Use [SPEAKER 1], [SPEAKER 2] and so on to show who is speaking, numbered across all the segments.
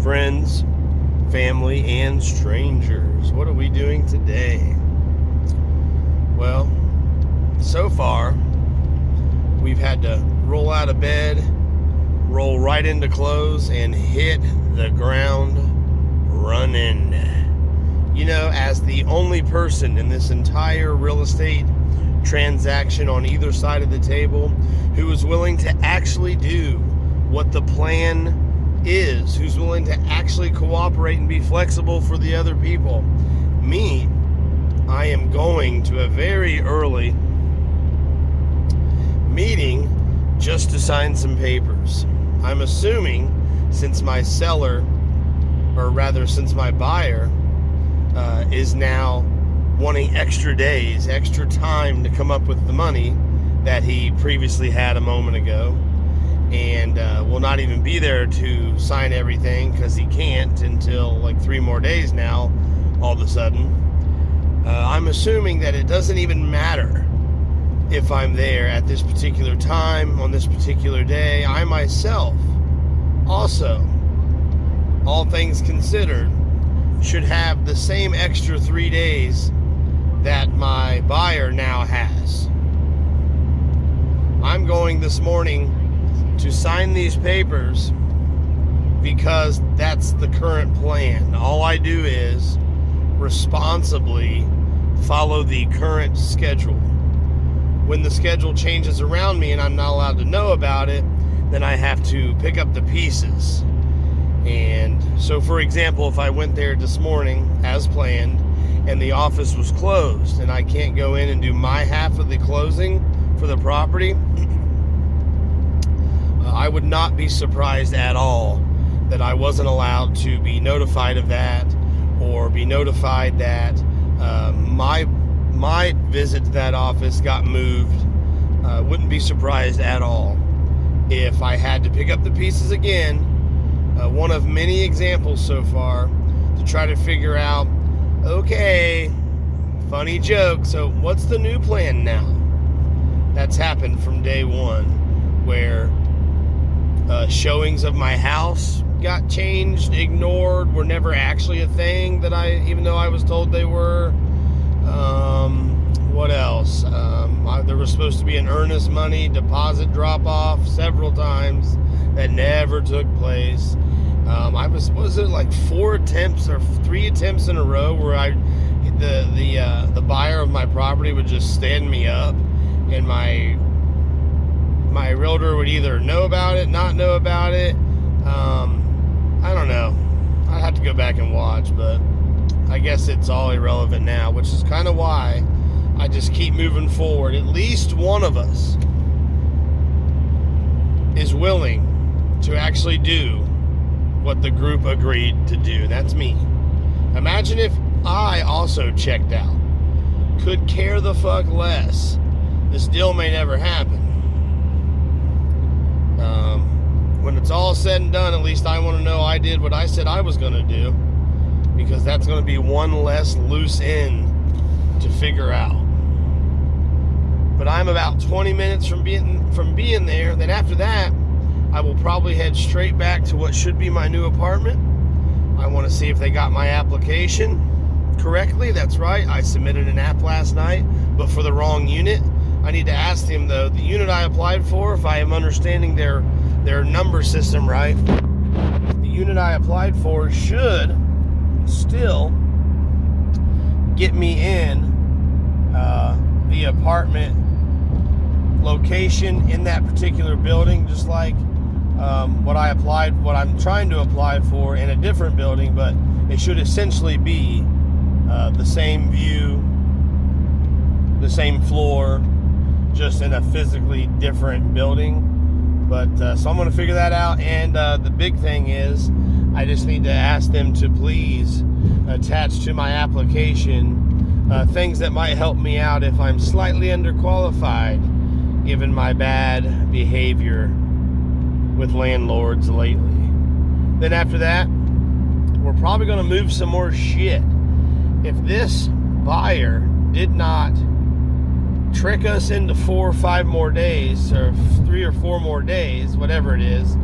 [SPEAKER 1] friends, family, and strangers. What are we doing today? Well, so far, we've had to roll out of bed, roll right into clothes, and hit the ground running. You know, as the only person in this entire real estate transaction on either side of the table who is willing to actually do what the plan is, who's willing to actually cooperate and be flexible for the other people. Me, I am going to a very early meeting just to sign some papers. I'm assuming since my seller, or rather since my buyer, is now wanting extra days, extra time to come up with the money that he previously had a moment ago, and will not even be there to sign everything because he can't until like 3 more days now, all of a sudden. I'm assuming that it doesn't even matter if I'm there at this particular time, on this particular day. I myself also, all things considered, should have the same extra 3 days that my buyer now has. I'm going this morning to sign these papers because that's the current plan. All I do is responsibly follow the current schedule. When the schedule changes around me and I'm not allowed to know about it, then I have to pick up the pieces. And so, for example, if I went there this morning as planned and the office was closed and I can't go in and do my half of the closing for the property, I would not be surprised at all that I wasn't allowed to be notified of that, or be notified that my visit to that office got moved. Wouldn't be surprised at all if I had to pick up the pieces again. One of many examples so far to try to figure out, okay, funny joke, so what's the new plan now? That's happened from day one, where showings of my house got changed, ignored, were never actually a thing even though I was told they were. What else? There was supposed to be an earnest money deposit drop-off several times that never took place. Was it like 4 attempts or 3 attempts in a row where the buyer of my property would just stand me up, and my realtor would either know about it, not know about it. I don't know. I'd have to go back and watch, but I guess it's all irrelevant now, which is kind of why I just keep moving forward. At least one of us is willing to actually do what the group agreed to do. That's me. Imagine if I also checked out. Could care the fuck less. This deal may never happen. When it's all said and done, at least I want to know I did what I said I was going to do, because that's going to be one less loose end to figure out. But I'm about 20 minutes from being there. Then after that, I will probably head straight back to what should be my new apartment. I want to see if they got my application correctly. That's right, I submitted an app last night, but for the wrong unit. I need to ask them, though, the unit I applied for, if I am understanding their number system right, the unit I applied for should still get me in the apartment location in that particular building, just like what I'm trying to apply for in a different building, but it should essentially be the same view, the same floor, just in a physically different building. But so I'm going to figure that out, and the big thing is I just need to ask them to please attach to my application things that might help me out if I'm slightly underqualified, given my bad behavior with landlords lately. Then after that, we're probably going to move some more shit. If this buyer did not trick us into 4 or 5 more days, or 3 or 4 more days, whatever it is,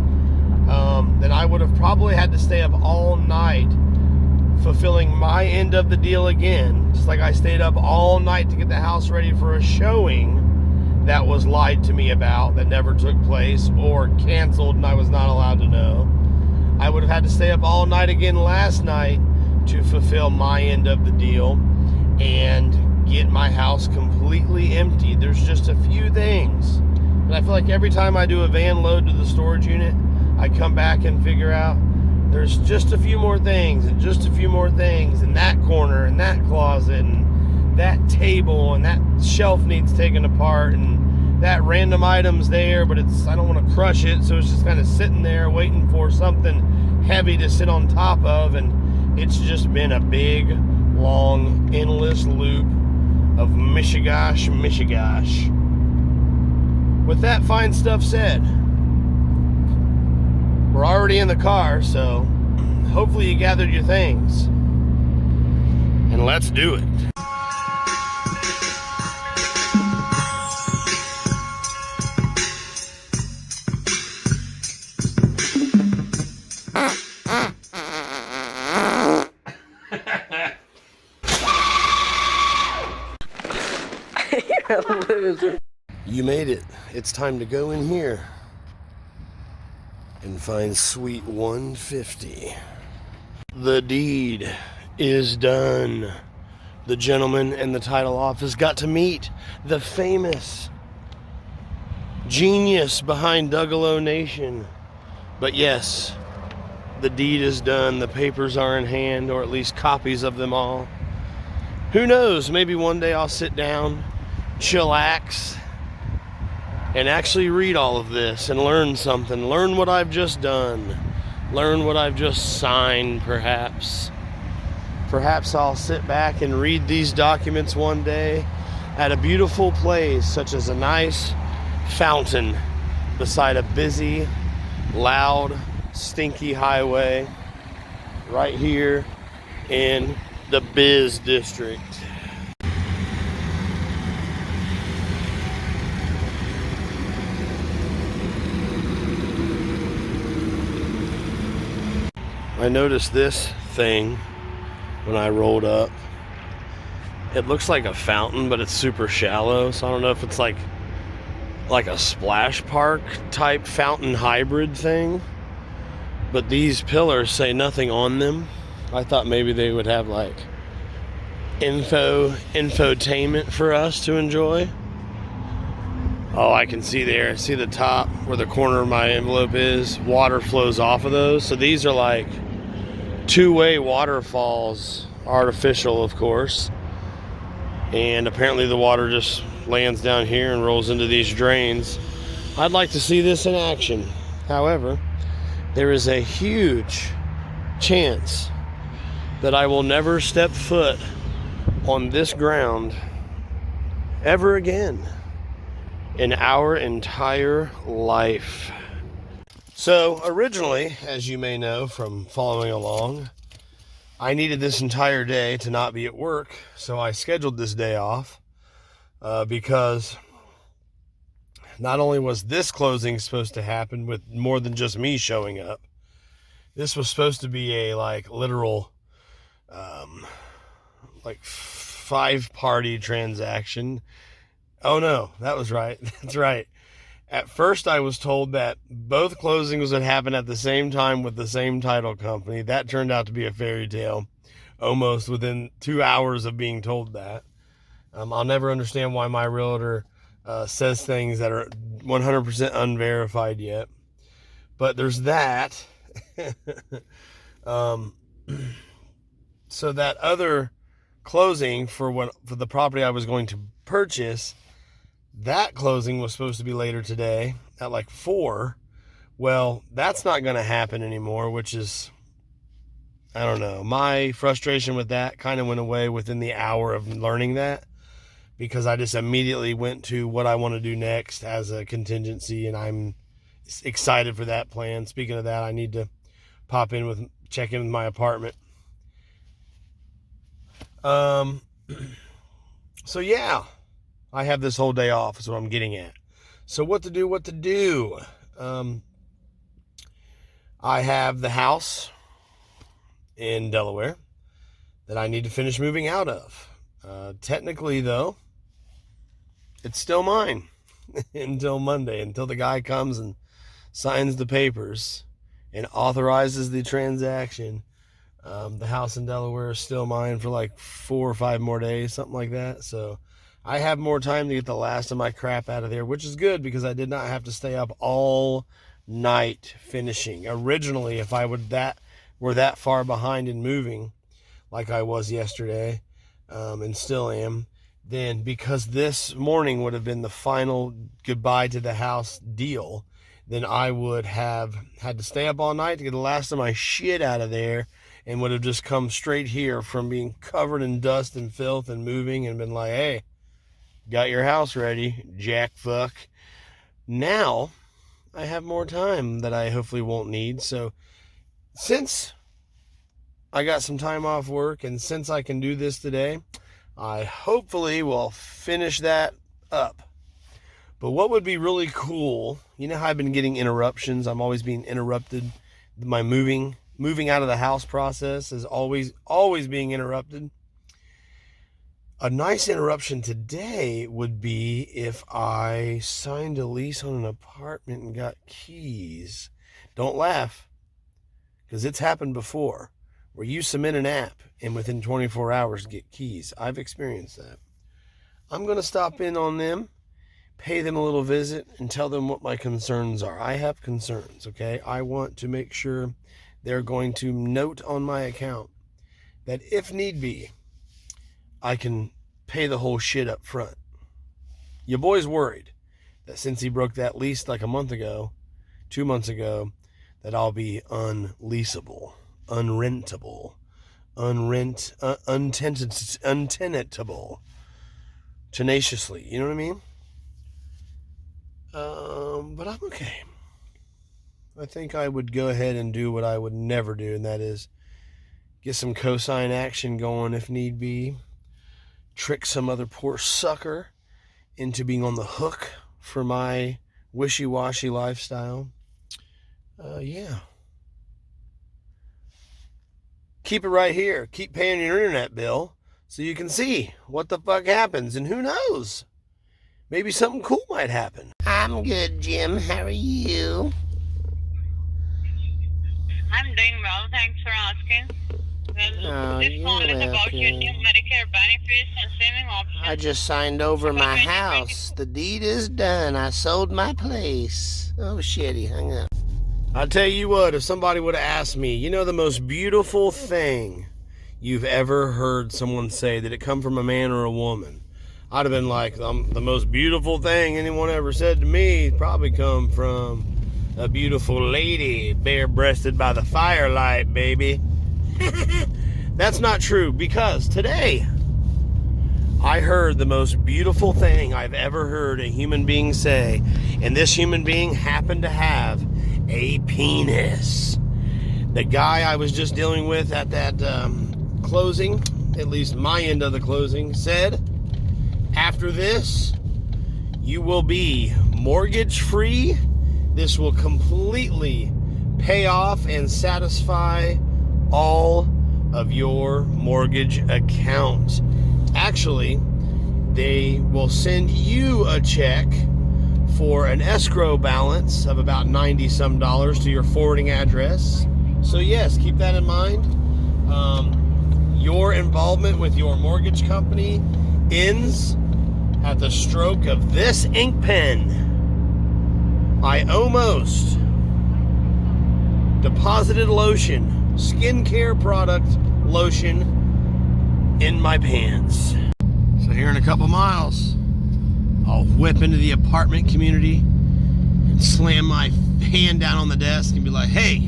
[SPEAKER 1] then I would have probably had to stay up all night fulfilling my end of the deal again. Just like I stayed up all night to get the house ready for a showing that was lied to me about, that never took place, or canceled and I was not allowed to know. I would have had to stay up all night again last night to fulfill my end of the deal and get my house completely empty. There's just a few things. But I feel like every time I do a van load to the storage unit, I come back and figure out there's just a few more things and just a few more things in that corner and that closet and that table and that shelf needs taken apart and that random item's there, but I don't want to crush it, so it's just kind of sitting there waiting for something heavy to sit on top of, and it's just been a big, long, endless loop of mishigosh. With that fine stuff said, we're already in the car, so hopefully you gathered your things. And let's do it.
[SPEAKER 2] You're a loser.
[SPEAKER 1] You made it. It's time to go in here and find Suite 150. The deed is done. The gentleman in the title office got to meet the famous genius behind Dougalo Nation. But yes, the deed is done. The papers are in hand, or at least copies of them all. Who knows? Maybe one day I'll sit down, chillax, and actually read all of this and learn something. Learn what I've just done. Learn what I've just signed, perhaps. Perhaps I'll sit back and read these documents one day at a beautiful place, such as a nice fountain beside a busy, loud, stinky highway right here in the Biz District. I noticed this thing when I rolled up. It looks like a fountain, but it's super shallow, so I don't know if it's like a splash park type fountain hybrid thing. But these pillars say nothing on them. I thought maybe they would have like infotainment for us to enjoy. Oh, I can see there. See the top where the corner of my envelope is? Water flows off of those. So these are like two-way waterfalls, artificial of course, and apparently the water just lands down here and rolls into these drains. I'd like to see this in action. However, there is a huge chance that I will never step foot on this ground ever again in our entire life. So originally, as you may know from following along, I needed this entire day to not be at work, so I scheduled this day off because not only was this closing supposed to happen with more than just me showing up, this was supposed to be a literal 5-party transaction. Oh no, that was right. That's right. At first, I was told that both closings would happen at the same time with the same title company. That turned out to be a fairy tale, almost within 2 hours of being told that. I'll never understand why my realtor says things that are 100% unverified yet. But there's that. So that other closing for the property I was going to purchase, that closing was supposed to be later today at 4. Well, that's not going to happen anymore, which is, I don't know. My frustration with that kind of went away within the hour of learning that, because I just immediately went to what I want to do next as a contingency, and I'm excited for that plan. Speaking of that, I need to check in with my apartment. So yeah, I have this whole day off is what I'm getting at. So what to do? I have the house in Delaware that I need to finish moving out of. Technically, though, it's still mine until Monday, until the guy comes and signs the papers and authorizes the transaction. The house in Delaware is still mine for like 4 or 5 more days, something like that. So I have more time to get the last of my crap out of there, which is good because I did not have to stay up all night finishing. Originally, if I were that far behind in moving, like I was yesterday, and still am, then because this morning would have been the final goodbye to the house deal, then I would have had to stay up all night to get the last of my shit out of there, and would have just come straight here from being covered in dust and filth and moving and been like, hey, got your house ready, jack fuck. Now I have more time that I hopefully won't need. So since I got some time off work and since I can do this today, I hopefully will finish that up. But what would be really cool, you know how I've been getting interruptions? I'm always being interrupted. My moving out of the house process is always being interrupted. A nice interruption today would be if I signed a lease on an apartment and got keys. Don't laugh, because it's happened before, where you submit an app and within 24 hours get keys. I've experienced that. I'm going to stop in on them, pay them a little visit, and tell them what my concerns are. I have concerns, okay? I want to make sure they're going to note on my account that if need be, I can pay the whole shit up front. Your boy's worried that since he broke that lease like a month ago, 2 months ago, that I'll be unleasable, unrentable, untenantable, tenaciously. You know what I mean? But I'm okay. I think I would go ahead and do what I would never do, and that is get some cosign action going if need be. Trick some other poor sucker into being on the hook for my wishy-washy lifestyle. Yeah. Keep it right here. Keep paying your internet bill so you can see what the fuck happens. And who knows? Maybe something cool might happen. I'm good, Jim. How are you?
[SPEAKER 3] I'm doing well, thanks for asking. Well, this call is about your new Medicare benefits and saving options.
[SPEAKER 1] I just signed over my house. The deed is done. I sold my place. Oh shit, he hung up. I'll tell you what, if somebody would have asked me, you know the most beautiful thing you've ever heard someone say, did it come from a man or a woman? I'd have been like, the most beautiful thing anyone ever said to me probably come from a beautiful lady, bare-breasted by the firelight, baby. That's not true, because today I heard the most beautiful thing I've ever heard a human being say, and this human being happened to have a penis. The guy I was just dealing with at that closing, at least my end of the closing, said, after this, you will be mortgage free. This will completely pay off and satisfy all of your mortgage accounts. Actually, they will send you a check for an escrow balance of about $90-some to your forwarding address. So yes, keep that in mind. Your involvement with your mortgage company ends at the stroke of this ink pen. I almost deposited lotion, skincare product lotion, in my pants. So here in a couple miles, I'll whip into the apartment community and slam my hand down on the desk and be like, hey,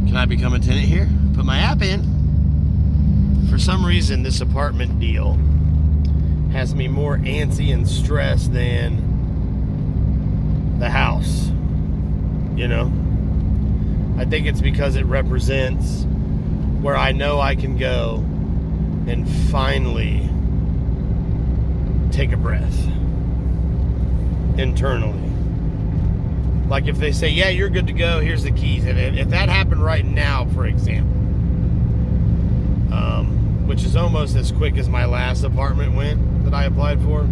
[SPEAKER 1] can I become a tenant here? Put my app in. For some reason, this apartment deal has me more antsy and stressed than the house, you know? I think it's because it represents where I know I can go and finally take a breath internally. Like if they say, yeah, you're good to go, here's the keys. And if that happened right now, for example, which is almost as quick as my last apartment went that I applied for,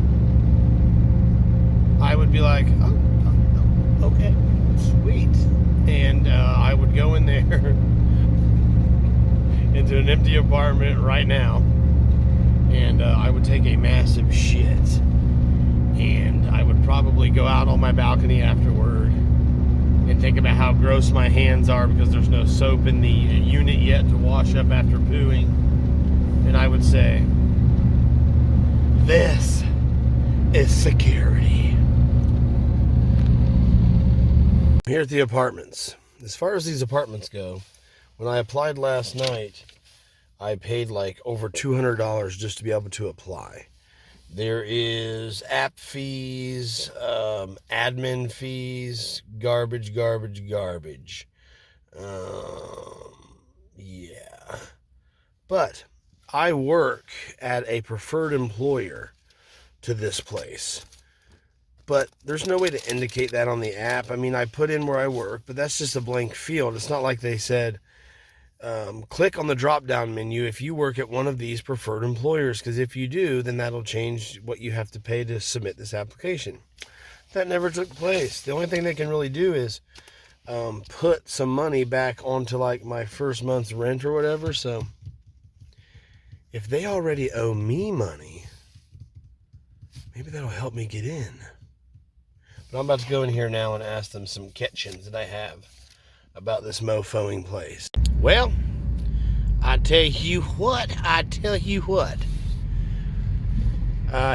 [SPEAKER 1] I would be like, oh, okay, sweet. And I would go in there into an empty apartment right now, and I would take a massive shit. And I would probably go out on my balcony afterward and think about how gross my hands are because there's no soap in the unit yet to wash up after pooing. And I would say, this is security. Here at the apartments. As far as these apartments go, when I applied last night, I paid like over $200 just to be able to apply. There is app fees, admin fees, garbage. Yeah. But I work at a preferred employer to this place. But there's no way to indicate that on the app. I mean, I put in where I work, but that's just a blank field. It's not like they said, click on the drop-down menu if you work at one of these preferred employers, because if you do, then that'll change what you have to pay to submit this application. That never took place. The only thing they can really do is put some money back onto like my first month's rent or whatever. So if they already owe me money, maybe that'll help me get in. But I'm about to go in here now and ask them some questions that I have about this mofoing place. Well, I tell you what. I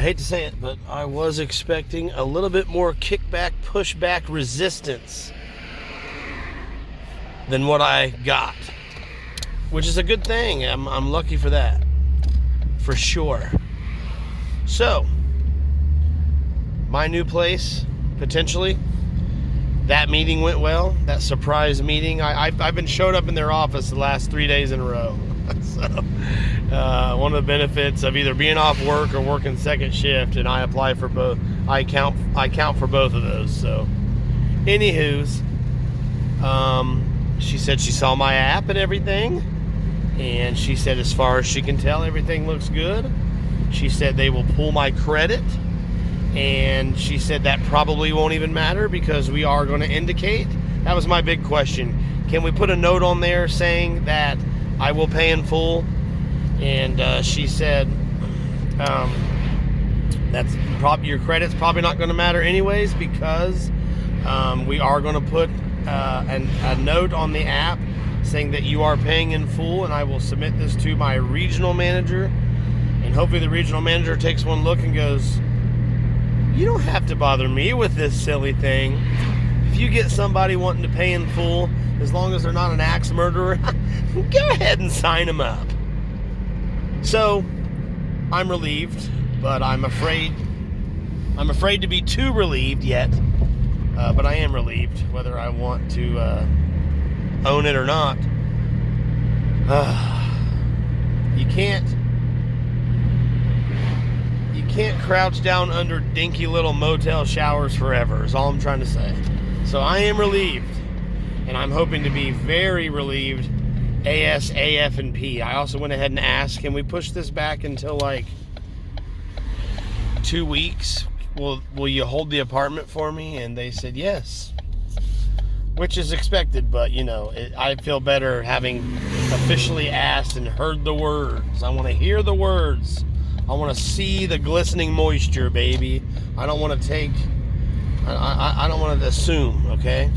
[SPEAKER 1] hate to say it, but I was expecting a little bit more kickback, pushback, resistance than what I got, which is a good thing. I'm lucky for that, for sure. So, my new place, potentially. That meeting went well. That surprise meeting. I've been showed up in their office the last 3 days in a row. So, one of the benefits of either being off work or working second shift, and I apply for both. I count for both of those. So, anywho's, she said she saw my app and everything, and she said as far as she can tell, everything looks good. She said they will pull my credit. And she said that probably won't even matter because we are going to indicate. That was my big question. Can we put a note on there saying that I will pay in full? And she said that's probably, your credit's probably not going to matter anyways because we are going to put a note on the app saying that you are paying in full, and I will submit this to my regional manager, and hopefully the regional manager takes one look and goes, you don't have to bother me with this silly thing. If you get somebody wanting to pay in full, as long as they're not an axe murderer, go ahead and sign them up. So, I'm relieved, but I'm afraid to be too relieved yet. But I am relieved, whether I want to own it or not. You can't crouch down under dinky little motel showers forever, is all I'm trying to say. So I am relieved, and I'm hoping to be very relieved ASAP. I also went ahead and asked, can we push this back until like 2 weeks? Will you hold the apartment for me? And they said yes, which is expected, but you know, I feel better having officially asked and heard the words. I want to hear the words. I want to see the glistening moisture, baby. I don't want to I don't want to assume, okay?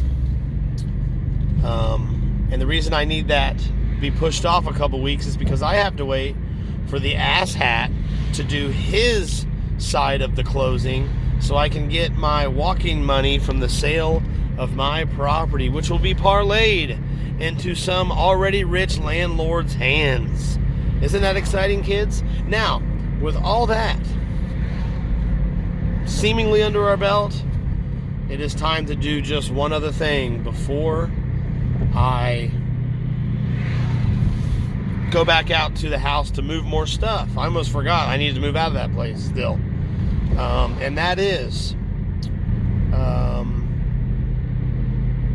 [SPEAKER 1] And the reason I need that to be pushed off a couple weeks is because I have to wait for the asshat to do his side of the closing so I can get my walking money from the sale of my property, which will be parlayed into some already rich landlord's hands. Isn't that exciting, kids? Now, with all that seemingly under our belt, it is time to do just one other thing before I go back out to the house to move more stuff. I almost forgot I needed to move out of that place still. And that is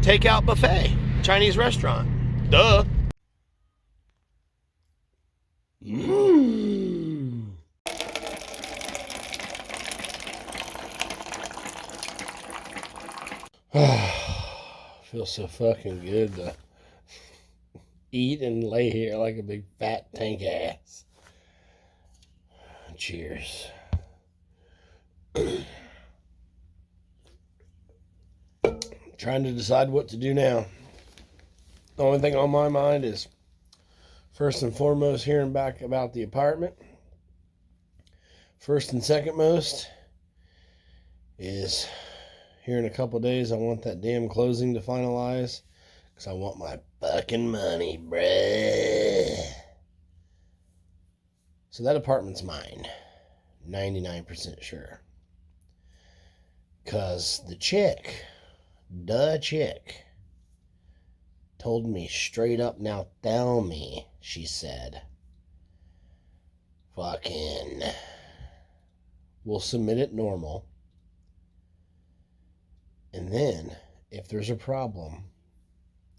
[SPEAKER 1] takeout buffet, Chinese restaurant. Duh. Feels so fucking good to eat and lay here like a big fat tank ass. Cheers. Trying to decide what to do now. The only thing on my mind is, first and foremost, hearing back about the apartment. First and second most is here in a couple of days, I want that damn closing to finalize, because I want my fucking money, bruh. So that apartment's mine. 99% sure. Because the chick told me straight up, now tell me, she said, fucking, we'll submit it normal. And then, if there's a problem,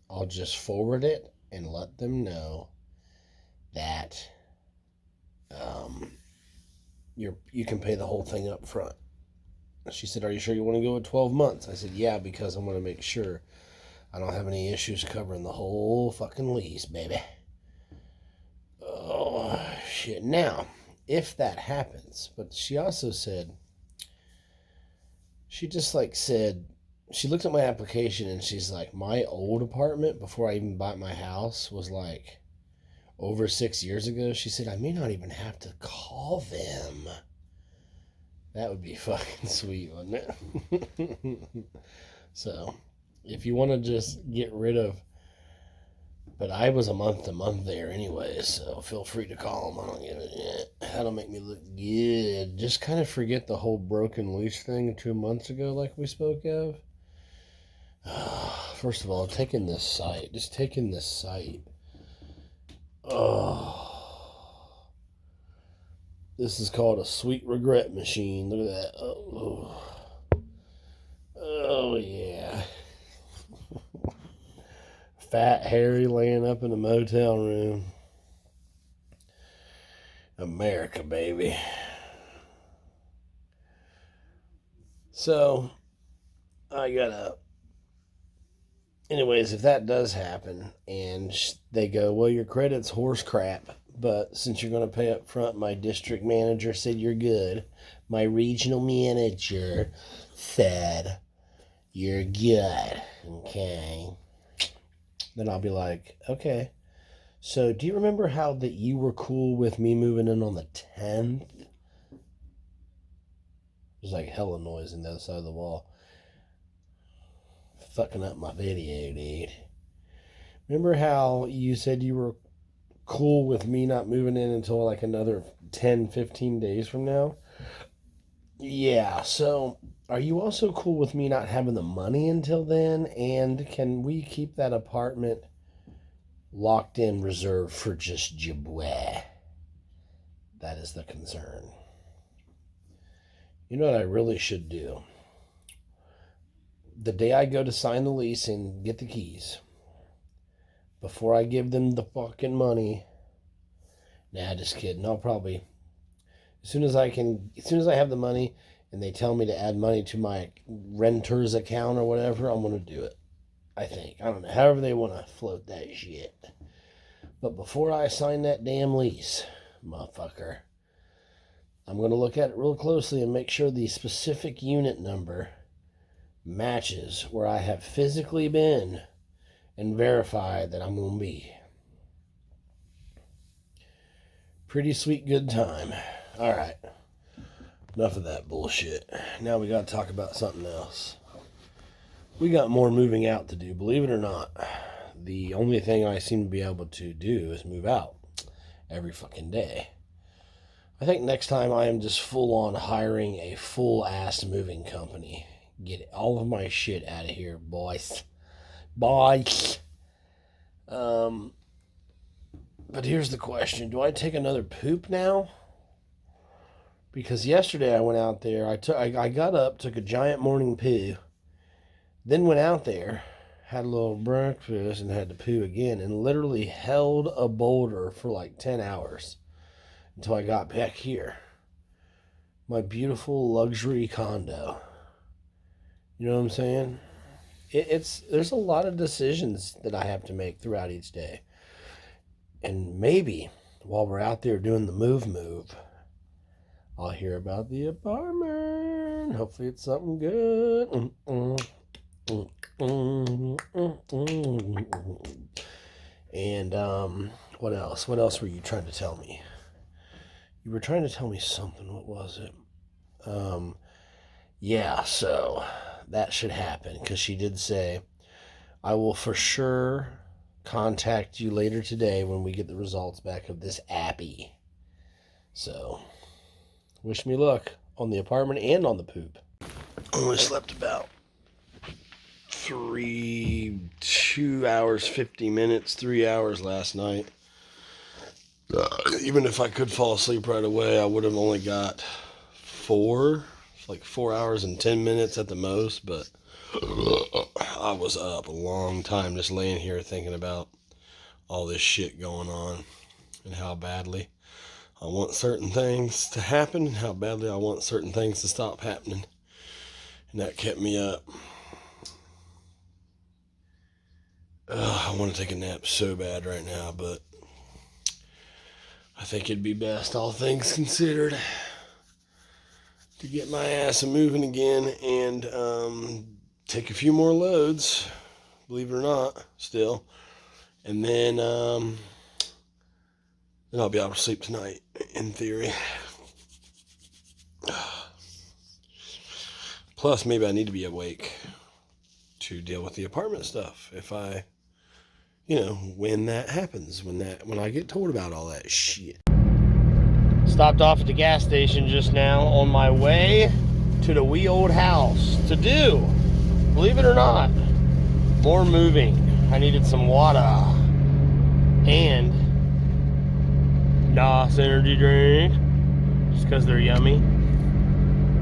[SPEAKER 1] I'll just forward it and let them know that you can pay the whole thing up front. She said, are you sure you want to go with 12 months? I said, yeah, because I want to make sure I don't have any issues covering the whole fucking lease, baby. Oh, shit. Now, if that happens, but she also said, she looked at my application and she's like, my old apartment before I even bought my house was like over 6 years ago. She said, I may not even have to call them. That would be fucking sweet, wouldn't it? So, if you want to just get rid of, but I was a month to month there anyway, so feel free to call them. I don't give a shit. That'll make me look good. Just kind of forget the whole broken lease thing 2 months ago like we spoke of. First of all, taking this site. Oh. This is called a sweet regret machine. Look at that. Oh yeah. Fat Harry laying up in a motel room. America, baby. So, anyways, if that does happen, and they go, well, your credit's horse crap, but since you're going to pay up front, my district manager said you're good. My regional manager said you're good. Okay. Then I'll be like, okay. So do you remember how that you were cool with me moving in on the 10th? There's like hella noise on the other side of the wall. Fucking up my video, dude. Remember how you said you were cool with me not moving in until like another 10, 15 days from now? Yeah, so are you also cool with me not having the money until then? And can we keep that apartment locked in, reserved for just Jibwe? That is the concern. You know what I really should do? The day I go to sign the lease and get the keys, before I give them the fucking money, nah, just kidding. I'll probably, as soon as I have the money and they tell me to add money to my renter's account or whatever, I'm going to do it. I think. I don't know. However they want to float that shit. But before I sign that damn lease, motherfucker, I'm going to look at it real closely and make sure the specific unit number matches where I have physically been and verify that I'm going to be. Pretty sweet good time. All right. Enough of that bullshit. Now we got to talk about something else. We got more moving out to do, believe it or not. The only thing I seem to be able to do is move out every fucking day. I think next time I am just full on hiring a full-ass moving company. Get all of my shit out of here, boys. Boys. But here's the question. Do I take another poop now? Because yesterday I went out there. I got up, took a giant morning poo, then went out there, had a little breakfast, and had to poo again, and literally held a boulder for like 10 hours until I got back here. My beautiful luxury condo. You know what I'm saying? There's a lot of decisions that I have to make throughout each day. And maybe while we're out there doing the move, I'll hear about the apartment. Hopefully it's something good. And what else? What else were you trying to tell me? You were trying to tell me something. What was it? Yeah, so that should happen, because she did say, I will for sure contact you later today when we get the results back of this appy. So, wish me luck on the apartment and on the poop. Only slept about 2 hours, 50 minutes, 3 hours last night. Even if I could fall asleep right away, I would have only got 4 hours and 10 minutes at the most, but I was up a long time just laying here thinking about all this shit going on and how badly I want certain things to happen and how badly I want certain things to stop happening. And that kept me up. I want to take a nap so bad right now, but I think it'd be best, all things considered, to get my ass moving again and take a few more loads, believe it or not, still. And then I'll be able to sleep tonight, in theory. Plus, maybe I need to be awake to deal with the apartment stuff if I, when that happens, when I get told about all that shit. Stopped off at the gas station just now on my way to the wee old house to do, believe it or not, more moving. I needed some water and NOS energy drink just because they're yummy.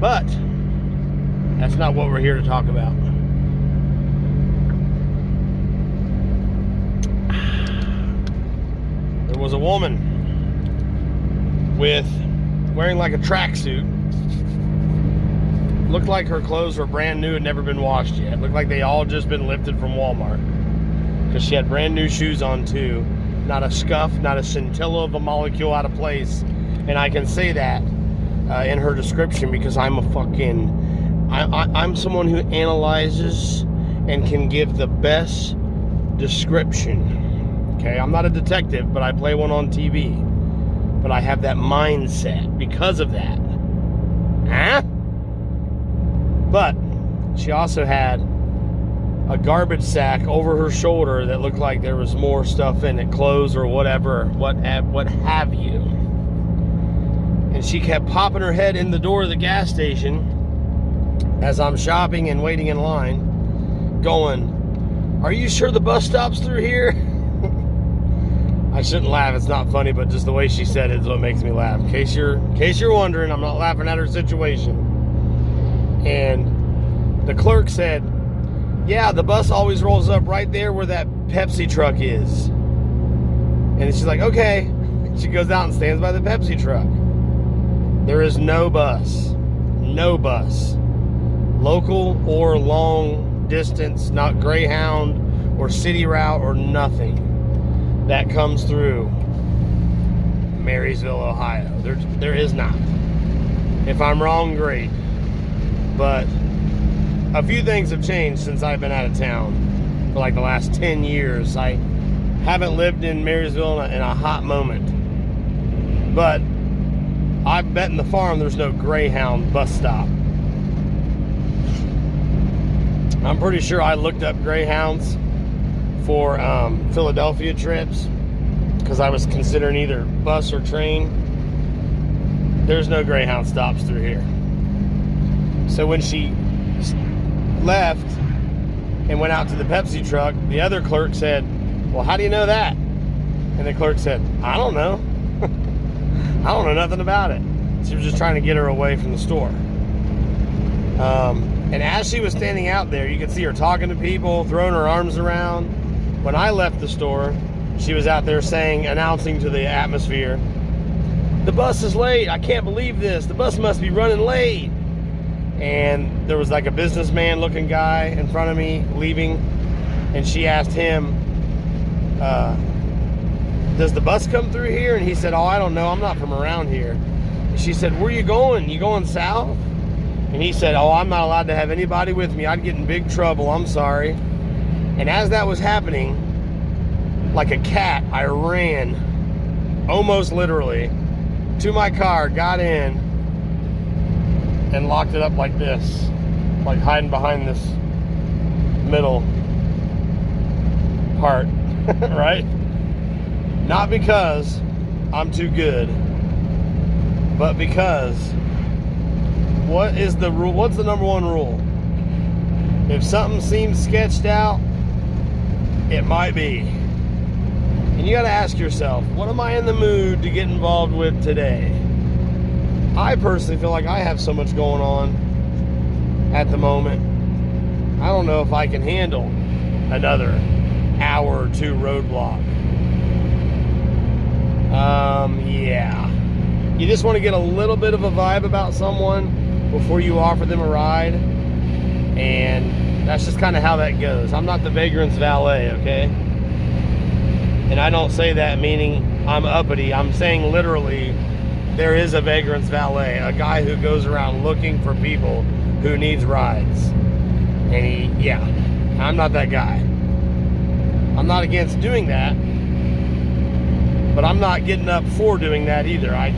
[SPEAKER 1] But that's not what we're here to talk about. There was a woman wearing like a tracksuit. Looked like her clothes were brand new and never been washed yet. Looked like they all just been lifted from Walmart. Because she had brand new shoes on too. Not a scuff, not a scintilla of a molecule out of place. And I can say that in her description because I'm someone who analyzes and can give the best description. Okay, I'm not a detective, but I play one on TV. But I have that mindset because of that. Huh? But she also had a garbage sack over her shoulder that looked like there was more stuff in it, clothes or whatever, what have you. And she kept popping her head in the door of the gas station as I'm shopping and waiting in line, going, "Are you sure the bus stops through here?" I shouldn't laugh, it's not funny, but just the way she said it is what makes me laugh. In case you're wondering, I'm not laughing at her situation. And the clerk said, "Yeah, the bus always rolls up right there where that Pepsi truck is." And she's like, "Okay." She goes out and stands by the Pepsi truck. There is no bus. No bus. Local or long distance, not Greyhound or City Route or nothing, that comes through Marysville, Ohio. There is not. If I'm wrong, great. But a few things have changed since I've been out of town for like the last 10 years. I haven't lived in Marysville in a hot moment. But I bet in the farm there's no Greyhound bus stop. I'm pretty sure I looked up Greyhounds for Philadelphia trips because I was considering either bus or train. There's no Greyhound stops through here. So when she left and went out to the Pepsi truck, the other clerk said, "Well, how do you know that?" And the clerk said, "I don't know. I don't know nothing about it." She was just trying to get her away from the store. And as she was standing out there, you could see her talking to people, throwing her arms around. When I left the store, she was out there announcing to the atmosphere, "The bus is late. I can't believe this. The bus must be running late." And there was like a businessman looking guy in front of me leaving. And she asked him, "Does the bus come through here?" And he said, "Oh, I don't know. I'm not from around here." And she said, "Where are you going? You going south?" And he said, "Oh, I'm not allowed to have anybody with me. I'd get in big trouble. I'm sorry." And as that was happening, like a cat, I ran, almost literally, to my car, got in, and locked it up like this, like hiding behind this middle part, right? Not because I'm too good, but because what is the rule? What's the number one rule? If something seems sketched out, it might be. And you got to ask yourself, what am I in the mood to get involved with today? I personally feel like I have so much going on at the moment. I don't know if I can handle another hour or two roadblock. Yeah. You just want to get a little bit of a vibe about someone before you offer them a ride. And that's just kind of how that goes. I'm not the vagrant's valet, okay? And I don't say that meaning I'm uppity. I'm saying literally there is a vagrant's valet, a guy who goes around looking for people who needs rides. And I'm not that guy. I'm not against doing that, but I'm not getting up for doing that either. I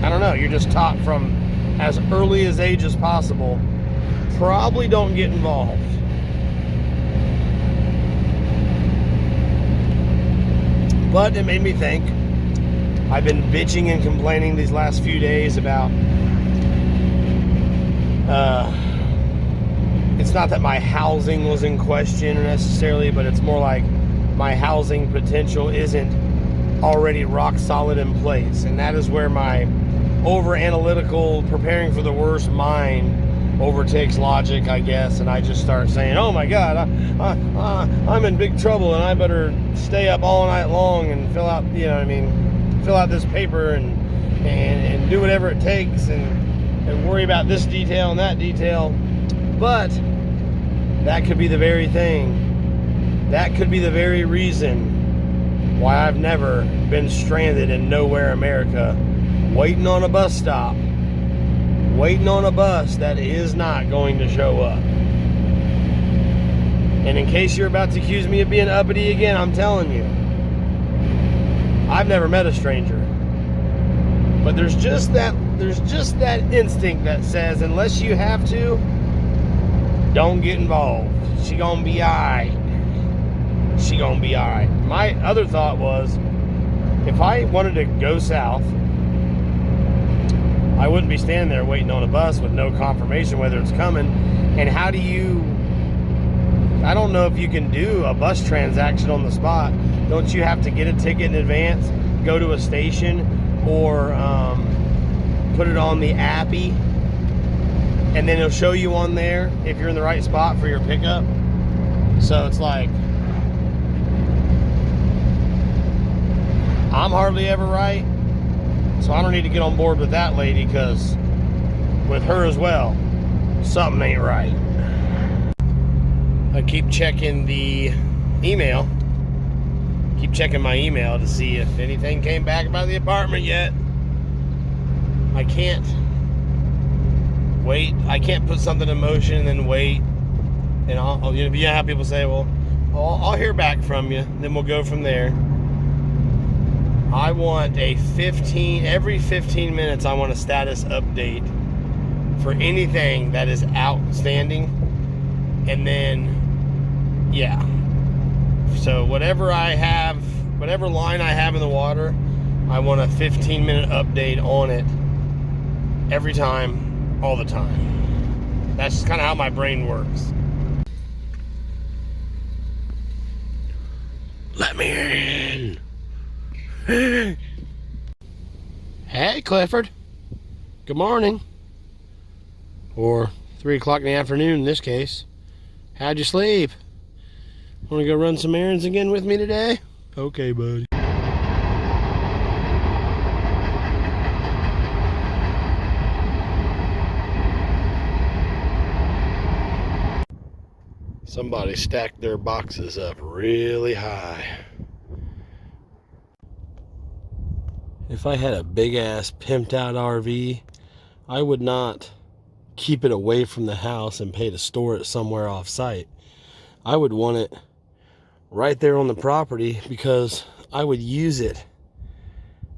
[SPEAKER 1] don't know. You're just taught from as early as age as possible, probably don't get involved. But it made me think. I've been bitching and complaining these last few days about it's not that my housing was in question necessarily, but it's more like my housing potential isn't already rock solid in place. And that is where my over analytical, preparing for the worst mind overtakes logic, I guess, and I just start saying, "Oh my God, I'm in big trouble, and I better stay up all night long and fill out, fill out this paper and do whatever it takes and worry about this detail and that detail." But that could be the very thing. That could be the very reason why I've never been stranded in nowhere America, waiting on a bus stop. Waiting on a bus that is not going to show up. And in case you're about to accuse me of being uppity again, I'm telling you, I've never met a stranger. But there's just that instinct that says, unless you have to, don't get involved. She gonna be alright. She gonna be alright. My other thought was, if I wanted to go south, I wouldn't be standing there waiting on a bus with no confirmation whether it's coming. And how do you, I don't know if you can do a bus transaction on the spot. Don't you have to get a ticket in advance, go to a station, or put it on the appy, and then it'll show you on there if you're in the right spot for your pickup? So it's like, I'm hardly ever right. So I don't need to get on board with that lady, because with her as well, something ain't right. I keep checking the email. Keep checking my email to see if anything came back about the apartment yet. I can't wait. I can't put something in motion and then wait. And I'll have people say, well, I'll hear back from you. Then we'll go from there. I want every 15 minutes, I want a status update for anything that is outstanding. And then, so whatever line I have in the water, I want a 15-minute update on it every time, all the time. That's just kind of how my brain works. Let me in. Hey, Clifford. Good morning. Or 3 o'clock in the afternoon in this case. How'd you sleep? Want to go run some errands again with me today? Okay, buddy. Somebody stacked their boxes up really high. If I had a big ass pimped out RV, I would not keep it away from the house and pay to store it somewhere off site. I would want it right there on the property because I would use it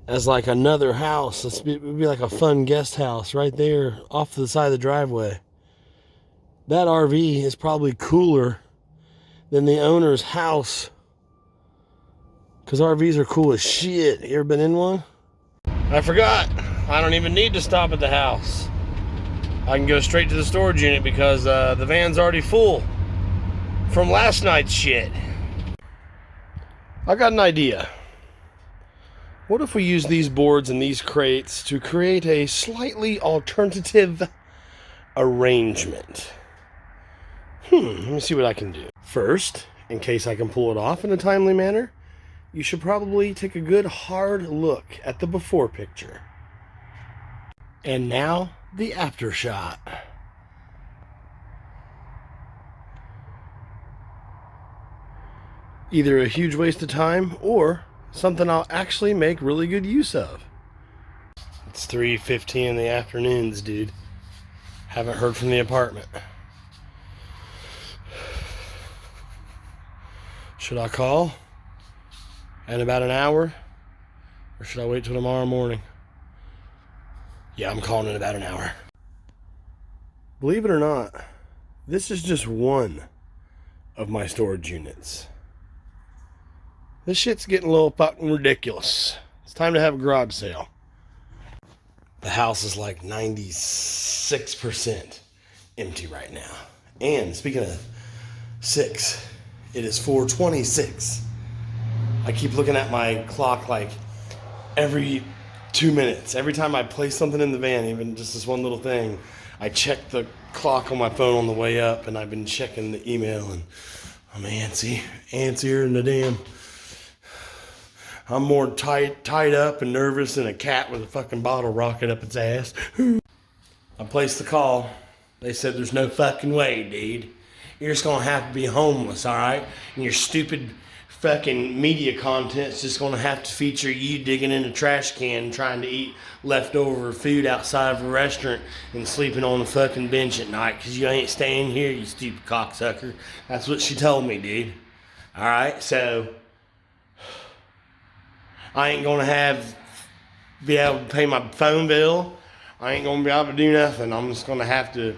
[SPEAKER 1] as like another house. It would be like a fun guest house right there off to the side of the driveway. That RV is probably cooler than the owner's house because RVs are cool as shit. You ever been in one? I forgot. I don't even need to stop at the house. I can go straight to the storage unit because the van's already full from last night's shit. I got an idea. What if we use these boards and these crates to create a slightly alternative arrangement? Let me see what I can do. First, in case I can pull it off in a timely manner, you should probably take a good hard look at the before picture. And now, the after shot. Either a huge waste of time or something I'll actually make really good use of. It's 3:15 in the afternoons, dude. Haven't heard from the apartment. Should I call in about an hour? Or should I wait till tomorrow morning? Yeah, I'm calling in about an hour. Believe it or not, this is just one of my storage units. This shit's getting a little fucking ridiculous. It's time to have a garage sale. The house is like 96% empty right now. And speaking of 6, it is 4:26. I keep looking at my clock like every 2 minutes. Every time I place something in the van, even just this one little thing, I check the clock on my phone on the way up, and I've been checking the email, and I'm antsy. Antsier than the damn. I'm more tied up and nervous than a cat with a fucking bottle rocket up its ass. I placed the call. They said there's no fucking way, dude. You're just gonna have to be homeless, alright? And your stupid fucking media content's just gonna have to feature you digging in a trash can trying to eat leftover food outside of a restaurant and sleeping on the fucking bench at night because you ain't staying here, you stupid cocksucker. That's what she told me, dude. Alright, so I ain't gonna be able to pay my phone bill. I ain't gonna be able to do nothing. I'm just gonna have to,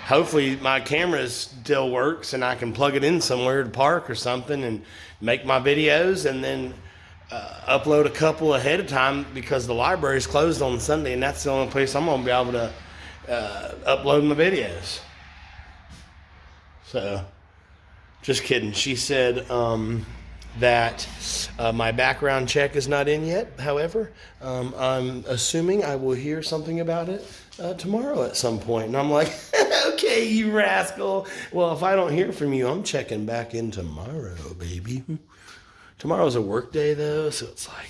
[SPEAKER 1] hopefully my camera still works and I can plug it in somewhere to park or something and make my videos and then upload a couple ahead of time because the library's closed on Sunday and that's the only place I'm gonna be able to upload my videos. So, just kidding. She said that my background check is not in yet. However, I'm assuming I will hear something about it tomorrow at some point. And I'm like, okay, you rascal. Well, if I don't hear from you, I'm checking back in tomorrow, baby. Tomorrow's a work day, though, so it's like,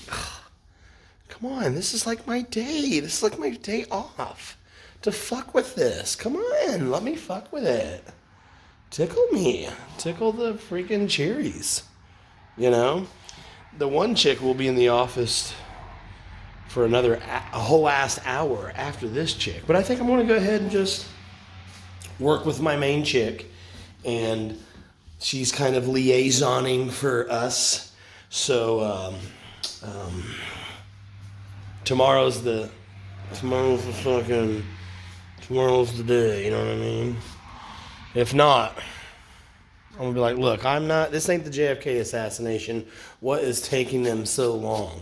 [SPEAKER 1] come on, this is like my day. This is like my day off to fuck with this. Come on, let me fuck with it. Tickle me. Tickle the freaking cherries. You know, the one chick will be in the office for a whole ass hour after this chick. But I think I'm going to go ahead and just work with my main chick. And she's kind of liaisoning for us. So, tomorrow's the day, you know what I mean? If not, I'm going to be like, look, this ain't the JFK assassination. What is taking them so long?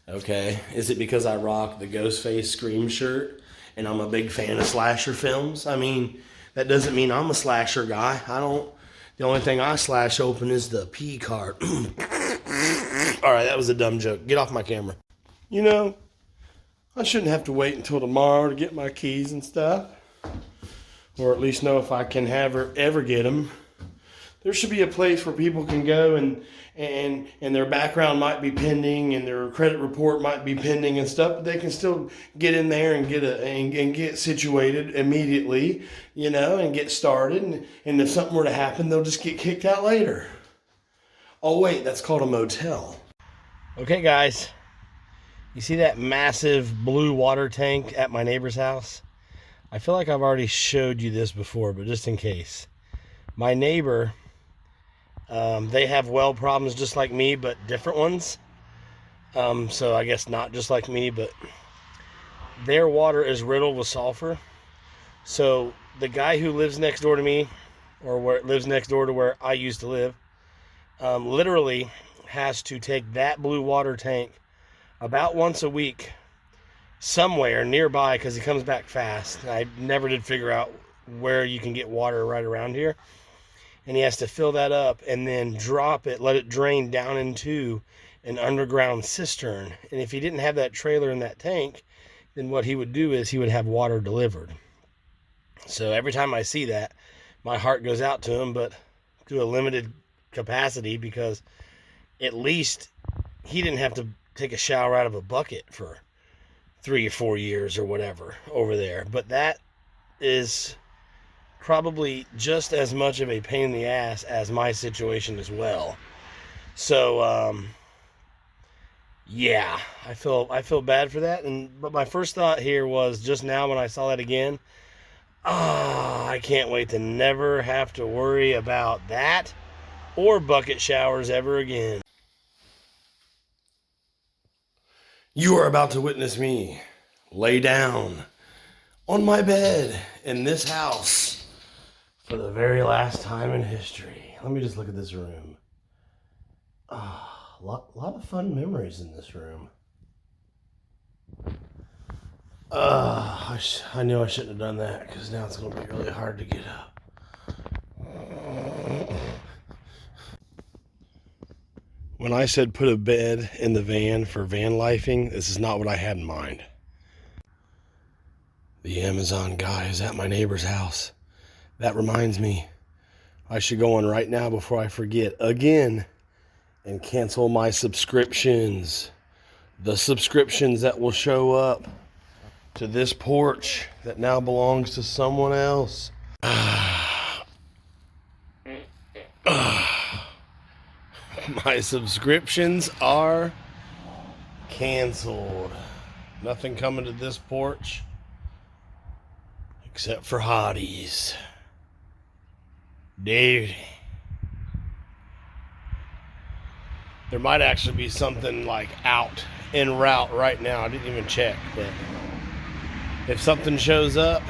[SPEAKER 1] Okay? Is it because I rock the Ghostface Scream shirt and I'm a big fan of slasher films? I mean, that doesn't mean I'm a slasher guy. The only thing I slash open is the P card. All right, that was a dumb joke. Get off my camera. You know, I shouldn't have to wait until tomorrow to get my keys and stuff. or at least know if I can ever get them. There should be a place where people can go and their background might be pending and their credit report might be pending and stuff, but they can still get in there and get situated immediately, and get started. And if something were to happen, they'll just get kicked out later. Oh wait, that's called a motel. Okay, guys, you see that massive blue water tank at my neighbor's house? I feel like I've already showed you this before, but just in case. My neighbor, they have well problems just like me, but different ones. So I guess not just like me, but their water is riddled with sulfur. So the guy who lives next door to me, or lives next door to where I used to live, literally has to take that blue water tank about once a week somewhere nearby because he comes back fast. I never did figure out where you can get water right around here. And he has to fill that up and then drop it, let it drain down into an underground cistern. And if he didn't have that trailer in that tank, then what he would do is he would have water delivered. So every time I see that, my heart goes out to him, but to a limited capacity, because at least he didn't have to take a shower out of a bucket for 3 or 4 years or whatever over there. But that is probably just as much of a pain in the ass as my situation as well. So yeah, I feel bad for that. But my first thought here was just now when I saw that again, I can't wait to never have to worry about that or bucket showers ever again. You are about to witness me lay down on my bed in this house for the very last time in history. Let me just look at this room. A lot of fun memories in this room. I knew I shouldn't have done that because now it's going to be really hard to get up. When I said put a bed in the van for van lifing, this is not what I had in mind. The Amazon guy is at my neighbor's house. That reminds me, I should go on right now before I forget again and cancel my subscriptions. The subscriptions that will show up to this porch that now belongs to someone else. My subscriptions are canceled. Nothing coming to this porch except for hotties. Dude, there might actually be something like out en route right now. I didn't even check, but if something shows up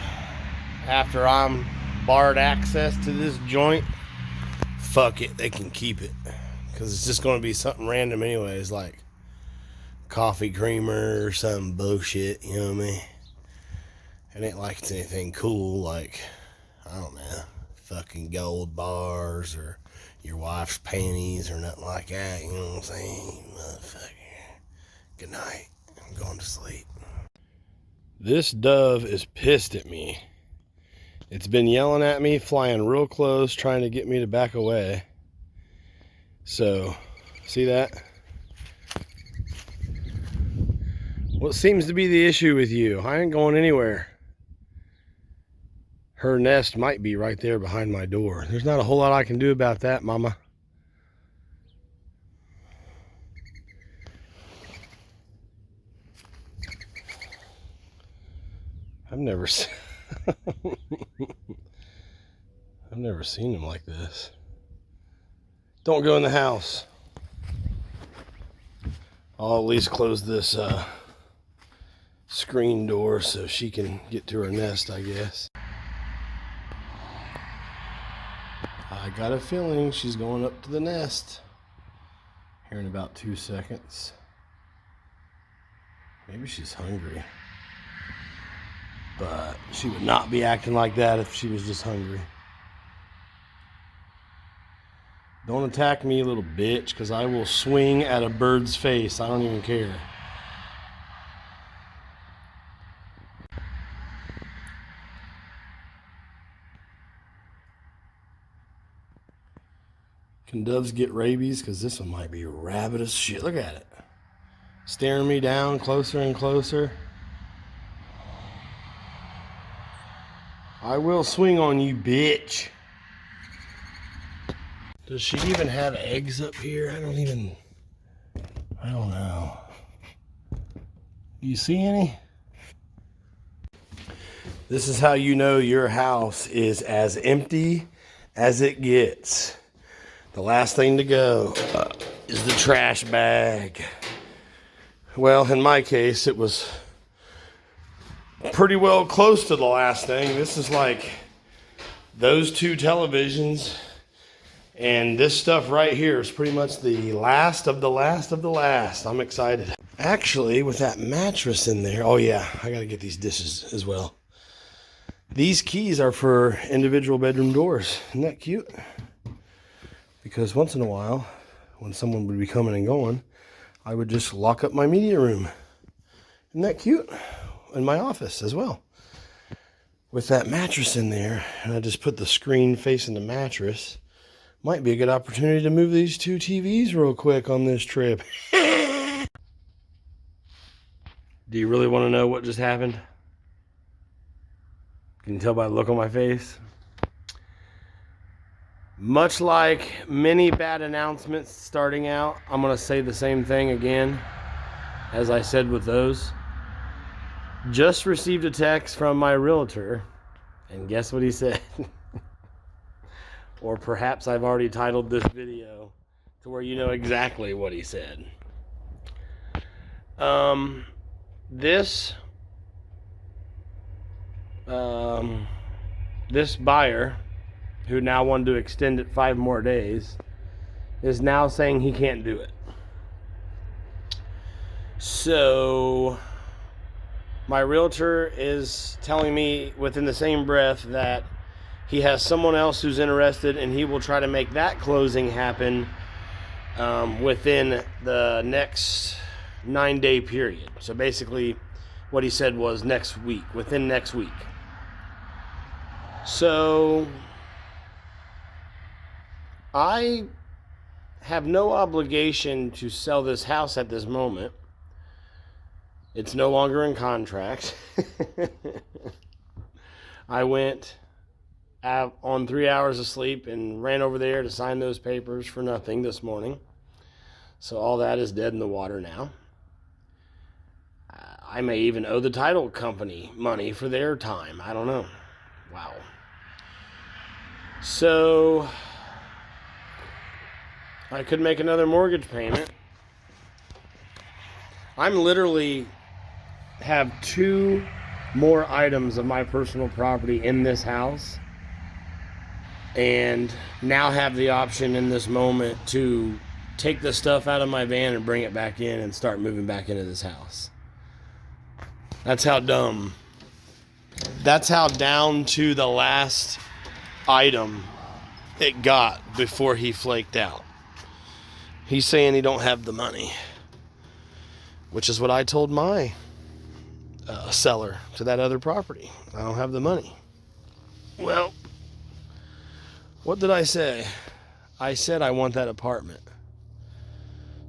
[SPEAKER 1] after I'm barred access to this joint, fuck it, they can keep it, because it's just going to be something random anyways, like coffee creamer or some bullshit, you know what I mean? It ain't like it's anything cool, like, I don't know, fucking gold bars or your wife's panties or nothing like that, you know what I'm saying? Motherfucker. Good night. I'm going to sleep. This dove is pissed at me. It's been yelling at me, flying real close, trying to get me to back away. So, see that? What seems to be the issue with you? I ain't going anywhere. Her nest might be right there behind my door. There's not a whole lot I can do about that, Mama. I've never seen him like this. Don't go in the house. I'll at least close this screen door so she can get to her nest, I guess. I got a feeling she's going up to the nest here in about 2 seconds. Maybe she's hungry. But she would not be acting like that if she was just hungry. Don't attack me, little bitch, because I will swing at a bird's face. I don't even care. Can doves get rabies? Because this one might be rabid as shit. Look at it. Staring me down closer and closer. I will swing on you, bitch. Does she even have eggs up here? I don't know. Do you see any? This is how you know your house is as empty as it gets. The last thing to go is the trash bag. Well, in my case, it was pretty well close to the last thing. This is like those 2 televisions, and this stuff right here is pretty much the last of the last of the last. I'm excited. Actually, with that mattress in there, oh yeah, I gotta get these dishes as well. These keys are for individual bedroom doors. Isn't that cute? Because once in a while, when someone would be coming and going, I would just lock up my media room. Isn't that cute? In my office as well. With that mattress in there, and I just put the screen facing the mattress, might be a good opportunity to move these 2 TVs real quick on this trip. Do you really want to know what just happened? Can you tell by the look on my face? Much like many bad announcements starting out, I'm going to say the same thing again as I said with those. Just received a text from my realtor, and guess what he said? Or perhaps I've already titled this video to where you know exactly what he said. This buyer, who now wanted to extend it 5 more days, is now saying he can't do it. So my realtor is telling me within the same breath that he has someone else who's interested, and he will try to make that closing happen within the next 9-day period. So basically what he said was next week, within next week. So I have no obligation to sell this house at this moment. It's no longer in contract. I went on 3 hours of sleep and ran over there to sign those papers for nothing this morning. So all that is dead in the water now. I may even owe the title company money for their time. I don't know. Wow. So I could make another mortgage payment. I'm literally have 2 more items of my personal property in this house, and now have the option in this moment to take the stuff out of my van and bring it back in and start moving back into this house. That's how dumb. That's how down to the last item it got before he flaked out. He's saying he don't have the money, which is what I told my seller to that other property. I don't have the money. Well, what did I say? I said I want that apartment.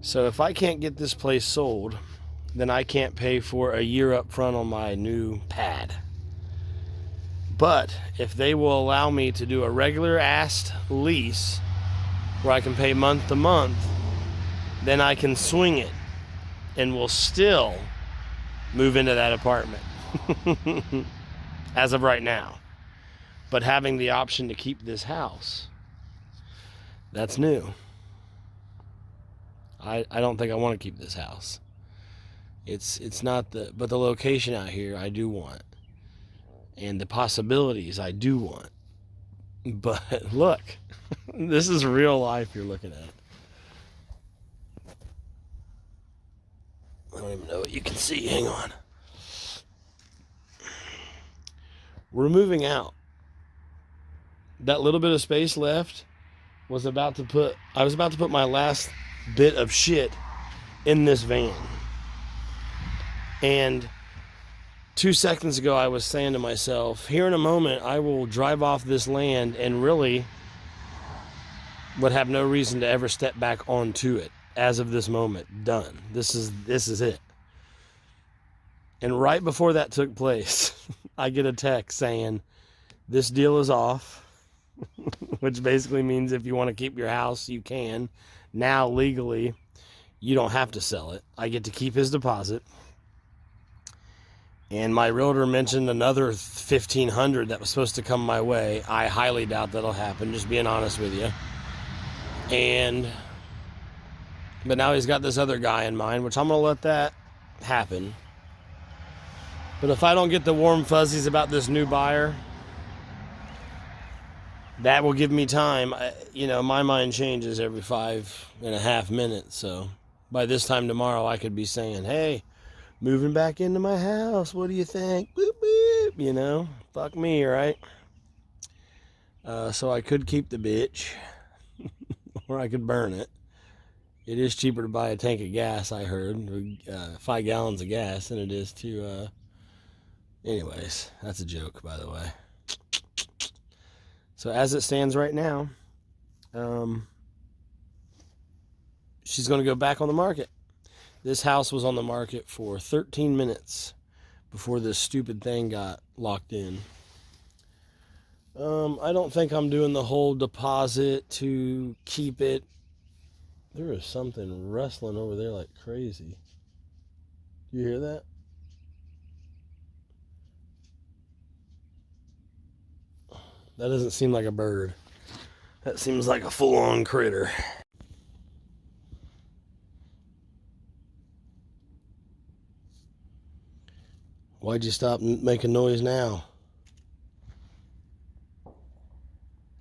[SPEAKER 1] So if I can't get this place sold, then I can't pay for a year up front on my new pad. But if they will allow me to do a regular ass lease where I can pay month to month, then I can swing it and will still move into that apartment as of right now. But having the option to keep this house, that's new. I don't think I want to keep this house. It's not but the location out here I do want. And the possibilities I do want. But look, this is real life you're looking at. I don't even know what you can see. Hang on. We're moving out. That little bit of space left I was about to put my last bit of shit in this van. And 2 seconds ago, I was saying to myself, here in a moment, I will drive off this land and really would have no reason to ever step back onto it. As of this moment, done. This is it. And right before that took place, I get a text saying, this deal is off, which basically means if you want to keep your house, you can. Now, legally, you don't have to sell it. I get to keep his deposit. And my realtor mentioned another $1,500 that was supposed to come my way. I highly doubt that'll happen, just being honest with you. But now he's got this other guy in mind, which I'm going to let that happen. But if I don't get the warm fuzzies about this new buyer, that will give me time. My mind changes every 5.5 minutes. So by this time tomorrow, I could be saying, hey, moving back into my house. What do you think? Boop, boop. Fuck me, right? So I could keep the bitch or I could burn it. It is cheaper to buy a tank of gas, I heard, 5 gallons of gas, than it is to, anyways, that's a joke, by the way. So as it stands right now, she's going to go back on the market. This house was on the market for 13 minutes before this stupid thing got locked in. I don't think I'm doing the whole deposit to keep it. There is something rustling over there like crazy. Do you hear that? That doesn't seem like a bird. That seems like a full-on critter. Why'd you stop making noise now?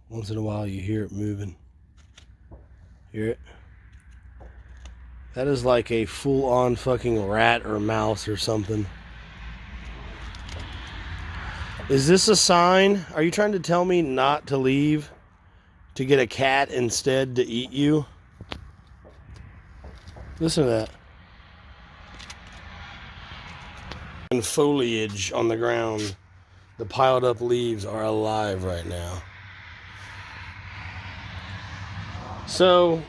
[SPEAKER 1] Once in a while you hear it moving. Hear it? That is like a full-on fucking rat or mouse or something. Is this a sign? Are you trying to tell me not to leave to get a cat instead to eat you? Listen to that. And foliage on the ground. The piled up leaves are alive right now. So,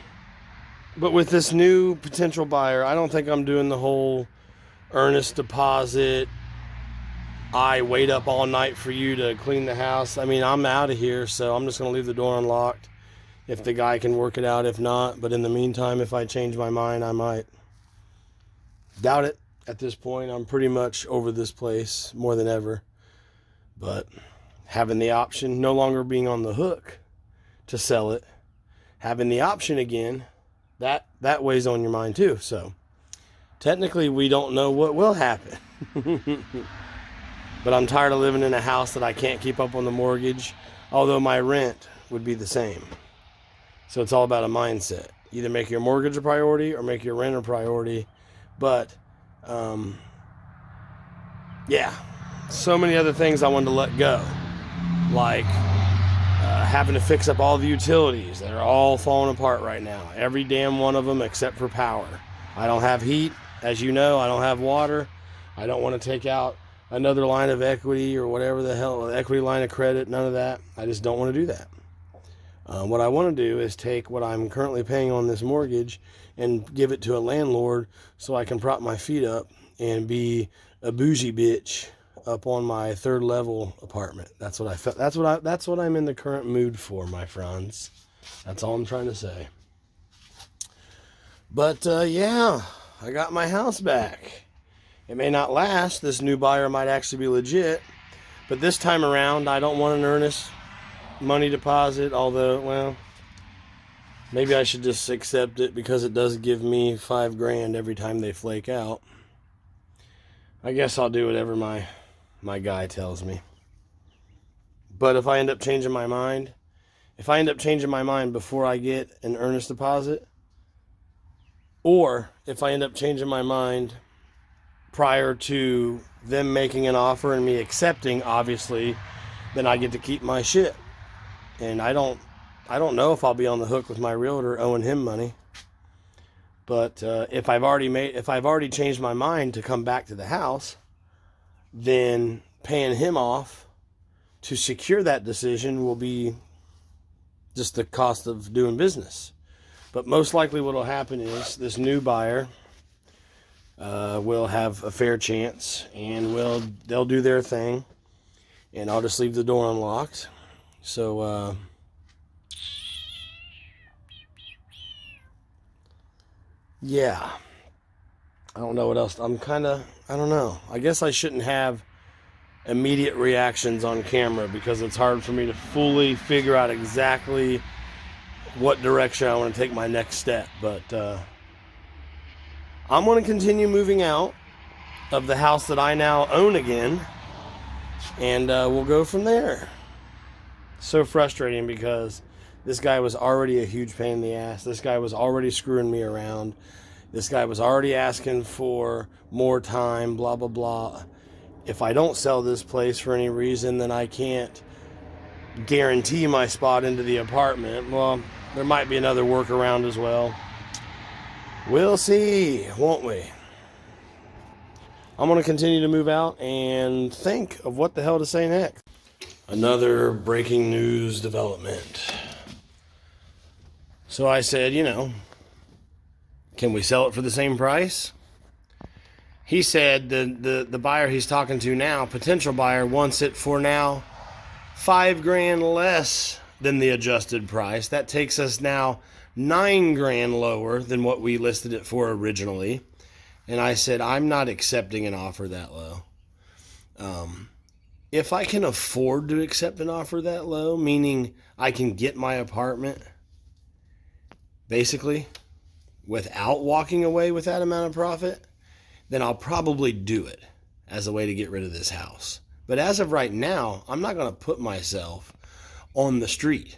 [SPEAKER 1] but with this new potential buyer, I don't think I'm doing the whole earnest deposit. I wait up all night for you to clean the house. I mean, I'm out of here, so I'm just going to leave the door unlocked if the guy can work it out. If not, but in the meantime, if I change my mind, I might. Doubt it at this point. I'm pretty much over this place more than ever. But having the option, no longer being on the hook to sell it, having the option again, that weighs on your mind too. So technically we don't know what will happen. But I'm tired of living in a house that I can't keep up on the mortgage, although my rent would be the same. So it's all about a mindset. Either make your mortgage a priority or make your rent a priority. But yeah, so many other things I wanted to let go, like having to fix up all the utilities that are all falling apart right now. Every damn one of them except for power. I don't have heat, as you know. I don't have water. I don't want to take out another line of equity or whatever the hell, equity line of credit, none of that. I just don't want to do that. What I want to do is take what I'm currently paying on this mortgage and give it to a landlord so I can prop my feet up and be a bougie bitch up on my 3rd level apartment. That's what I felt. That's what I'm in the current mood for, my friends. That's all I'm trying to say. But yeah, I got my house back. It may not last. This new buyer might actually be legit. But this time around, I don't want an earnest money deposit, although, well, maybe I should just accept it because it does give me $5,000 every time they flake out. I guess I'll do whatever my guy tells me. But if I end up changing my mind, before I get an earnest deposit, or if I end up changing my mind prior to them making an offer and me accepting, obviously, then I get to keep my shit. And I don't know if I'll be on the hook with my realtor owing him money. But if I've already changed my mind to come back to the house, then paying him off to secure that decision will be just the cost of doing business. But most likely what will happen is this new buyer will have a fair chance, and they'll do their thing, and I'll just leave the door unlocked. So yeah, I don't know what else. I don't know. I guess I shouldn't have immediate reactions on camera because it's hard for me to fully figure out exactly what direction I want to take my next step. But I'm going to continue moving out of the house that I now own again, and we'll go from there. So frustrating because this guy was already a huge pain in the ass. This guy was already screwing me around. This guy was already asking for more time, blah, blah, blah. If I don't sell this place for any reason, then I can't guarantee my spot into the apartment. Well, there might be another workaround as well. We'll see, won't we? I'm going to continue to move out and think of what the hell to say next. Another breaking news development. So I said, can we sell it for the same price? He said the buyer he's talking to now, potential buyer, wants it for now $5,000 less than the adjusted price. That takes us now $9,000 lower than what we listed it for originally. And I said, I'm not accepting an offer that low. If I can afford to accept an offer that low, meaning I can get my apartment basically without walking away with that amount of profit, then I'll probably do it as a way to get rid of this house. But as of right now, I'm not going to put myself on the street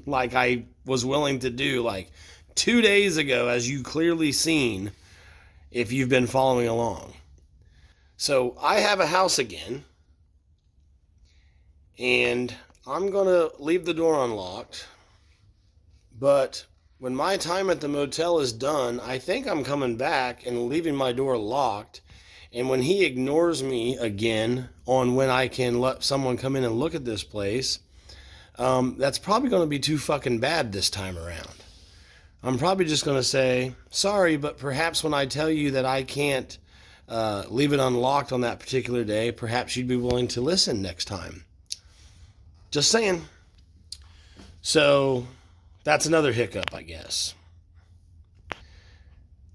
[SPEAKER 1] like I was willing to do like 2 days ago, as you clearly seen if you've been following along. So I have a house again, and I'm going to leave the door unlocked. But when my time at the motel is done, I think I'm coming back and leaving my door locked. And when he ignores me again on when I can let someone come in and look at this place, that's probably going to be too fucking bad this time around. I'm probably just going to say, sorry, but perhaps when I tell you that I can't leave it unlocked on that particular day, perhaps you'd be willing to listen next time. Just saying. So that's another hiccup, I guess.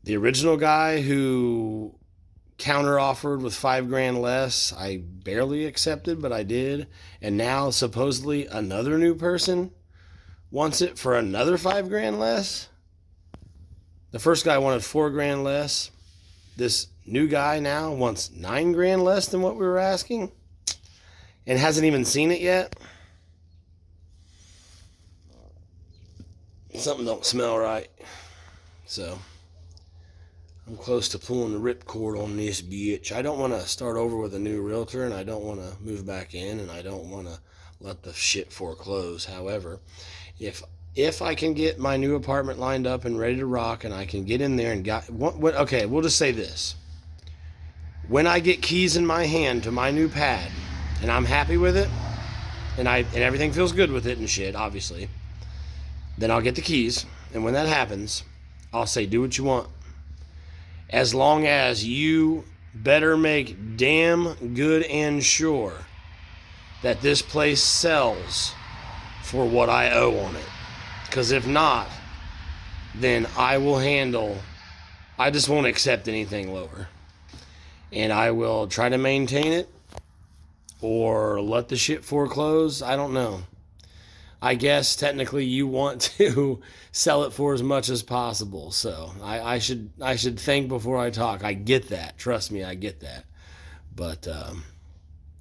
[SPEAKER 1] The original guy who counter-offered with $5,000 less, I barely accepted, but I did. And now supposedly another new person wants it for another $5,000 less. The first guy wanted $4,000 less. This new guy now wants $9,000 less than what we were asking, and hasn't even seen it yet. Something don't smell right. So I'm close to pulling the ripcord on this bitch. I don't want to start over with a new realtor, and I don't want to move back in, and I don't want to let the shit foreclose. However, if I can get my new apartment lined up and ready to rock, and I can get in there and okay, we'll just say this. When I get keys in my hand to my new pad, and I'm happy with it, and everything feels good with it and shit, obviously, then I'll get the keys, and when that happens, I'll say, do what you want. As long as you better make damn good and sure that this place sells for what I owe on it. Because if not, then I just won't accept anything lower. And I will try to maintain it or let the shit foreclose. I don't know. I guess technically you want to sell it for as much as possible. So I should think before I talk. I get that. Trust me, I get that. But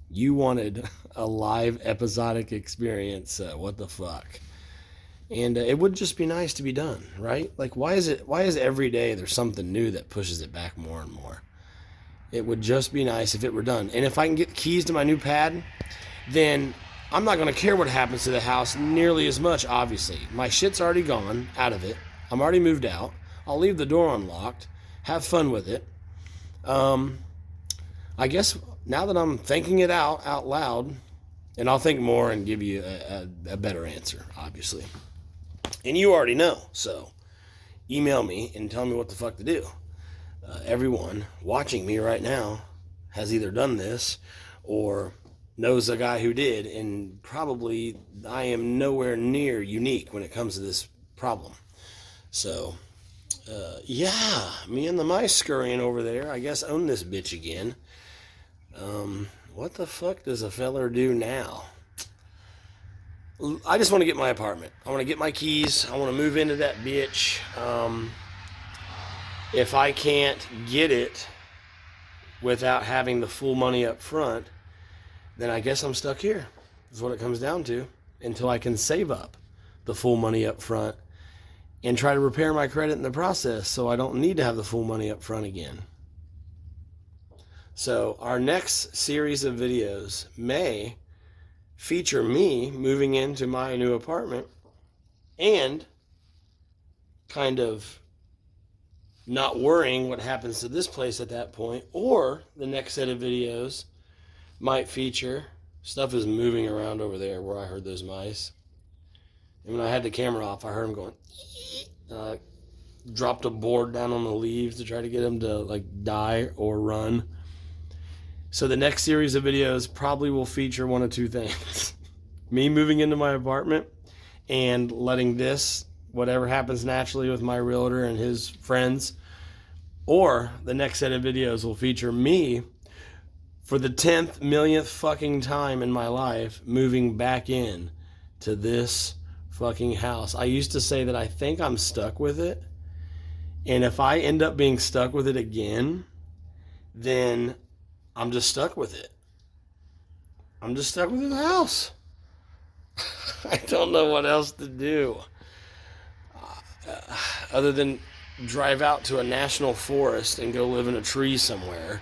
[SPEAKER 1] you wanted a live episodic experience. What the fuck? And it would just be nice to be done, right? Like, why is every day there's something new that pushes it back more and more? It would just be nice if it were done. And if I can get the keys to my new pad, then I'm not going to care what happens to the house nearly as much, obviously. My shit's already gone out of it. I'm already moved out. I'll leave the door unlocked. Have fun with it. I guess now that I'm thinking it out loud, And I'll think more and give you a better answer, obviously. And you already know, so email me and tell me what the fuck to do. Everyone watching me right now has either done this or knows a guy who did, and probably I am nowhere near unique when it comes to this problem. So, yeah, me and the mice scurrying over there, I guess own this bitch again. What the fuck does a feller do now? I just want to get my apartment. I want to get my keys. I want to move into that bitch. If I can't get it without having the full money up front, then I guess I'm stuck here. That's what it comes down to. Until I can save up the full money up front and try to repair my credit in the process so I don't need to have the full money up front again. So our next series of videos may feature me moving into my new apartment and kind of not worrying what happens to this place at that point. Or the next set of videos might feature, stuff is moving around over there where I heard those mice. And when I had the camera off, I heard them going, dropped a board down on the leaves to try to get them to like die or run. So the next series of videos probably will feature one of two things. Me moving into my apartment and letting this, whatever happens naturally with my realtor and his friends, or the next set of videos will feature me for the 10th millionth fucking time in my life moving back in to this fucking house. I used to say that I think I'm stuck with it, and if I end up being stuck with it again, then I'm just stuck with it. I'm just stuck with the house. I don't know what else to do. Other than drive out to a national forest and go live in a tree somewhere.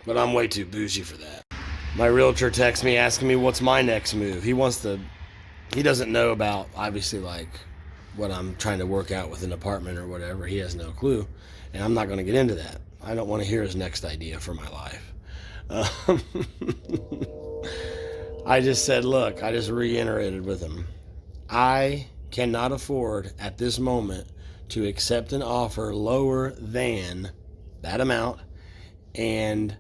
[SPEAKER 1] But I'm way too bougie for that. My realtor texts me asking me what's my next move. He doesn't know about, obviously, like what I'm trying to work out with an apartment or whatever. He has no clue. And I'm not going to get into that. I don't want to hear his next idea for my life. I just said, look, I just reiterated with him. I cannot afford at this moment to accept an offer lower than that amount. And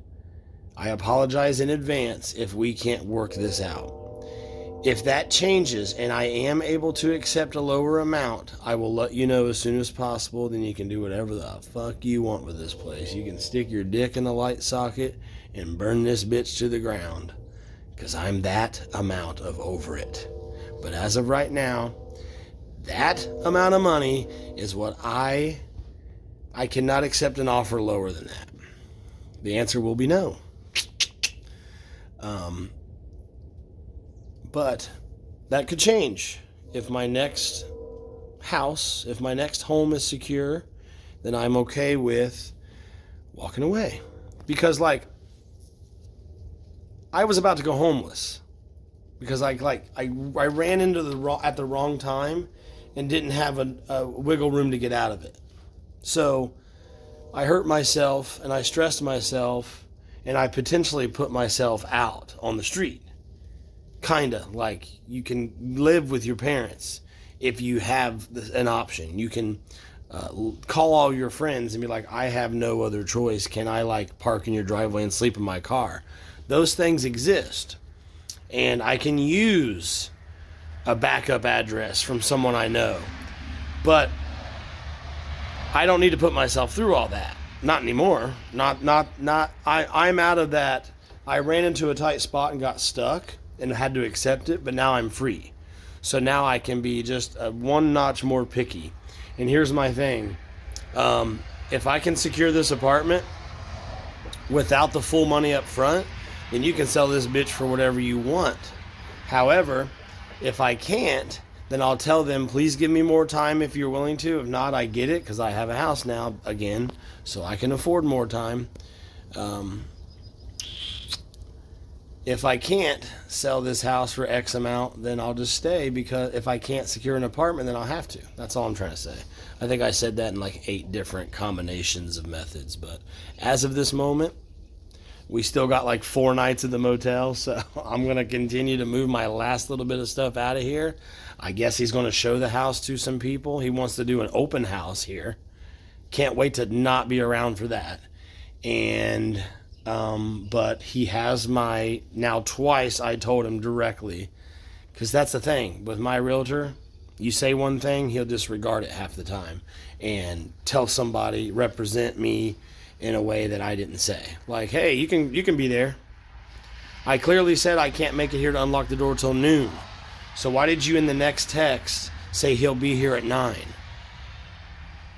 [SPEAKER 1] I apologize in advance if we can't work this out. If that changes and I am able to accept a lower amount, I will let you know as soon as possible. Then you can do whatever the fuck you want with this place. You can stick your dick in the light socket and burn this bitch to the ground. Because I'm that amount of over it. But as of right now, that amount of money is what I cannot accept an offer lower than that. The answer will be no. But that could change. If my next house, if my next home is secure, then I'm okay with walking away. Because, like, I was about to go homeless. Because I ran into at the wrong time and didn't have a wiggle room to get out of it. So I hurt myself and I stressed myself and I potentially put myself out on the street. Kinda like you can live with your parents if you have an option. You can call all your friends and be like, I have no other choice. Can I like park in your driveway and sleep in my car? Those things exist. And I can use a backup address from someone I know. But I don't need to put myself through all that. Not anymore. I'm out of that. I ran into a tight spot and got stuck and had to accept it, but now I'm free. So now I can be just one notch more picky. And here's my thing. If I can secure this apartment without the full money up front, then you can sell this bitch for whatever you want. However, if I can't, then I'll tell them, please give me more time if you're willing to. If not, I get it, because I have a house now again, so I can afford more time. If I can't sell this house for X amount, then I'll just stay, because if I can't secure an apartment, then I'll have to. That's all I'm trying to say. I think I said that in like 8 different combinations of methods, but as of this moment, We still got like 4 nights at the motel, so I'm going to continue to move my last little bit of stuff out of here. I guess he's going to show the house to some people. He wants to do an open house here. Can't wait to not be around for that. And, but he has my, now twice I told him directly, because that's the thing with my realtor. You say one thing, he'll disregard it half the time and tell somebody, represent me in a way that I didn't say. Like, hey, you can be there. I clearly said I can't make it here to unlock the door till noon. So why did you in the next text say he'll be here at 9?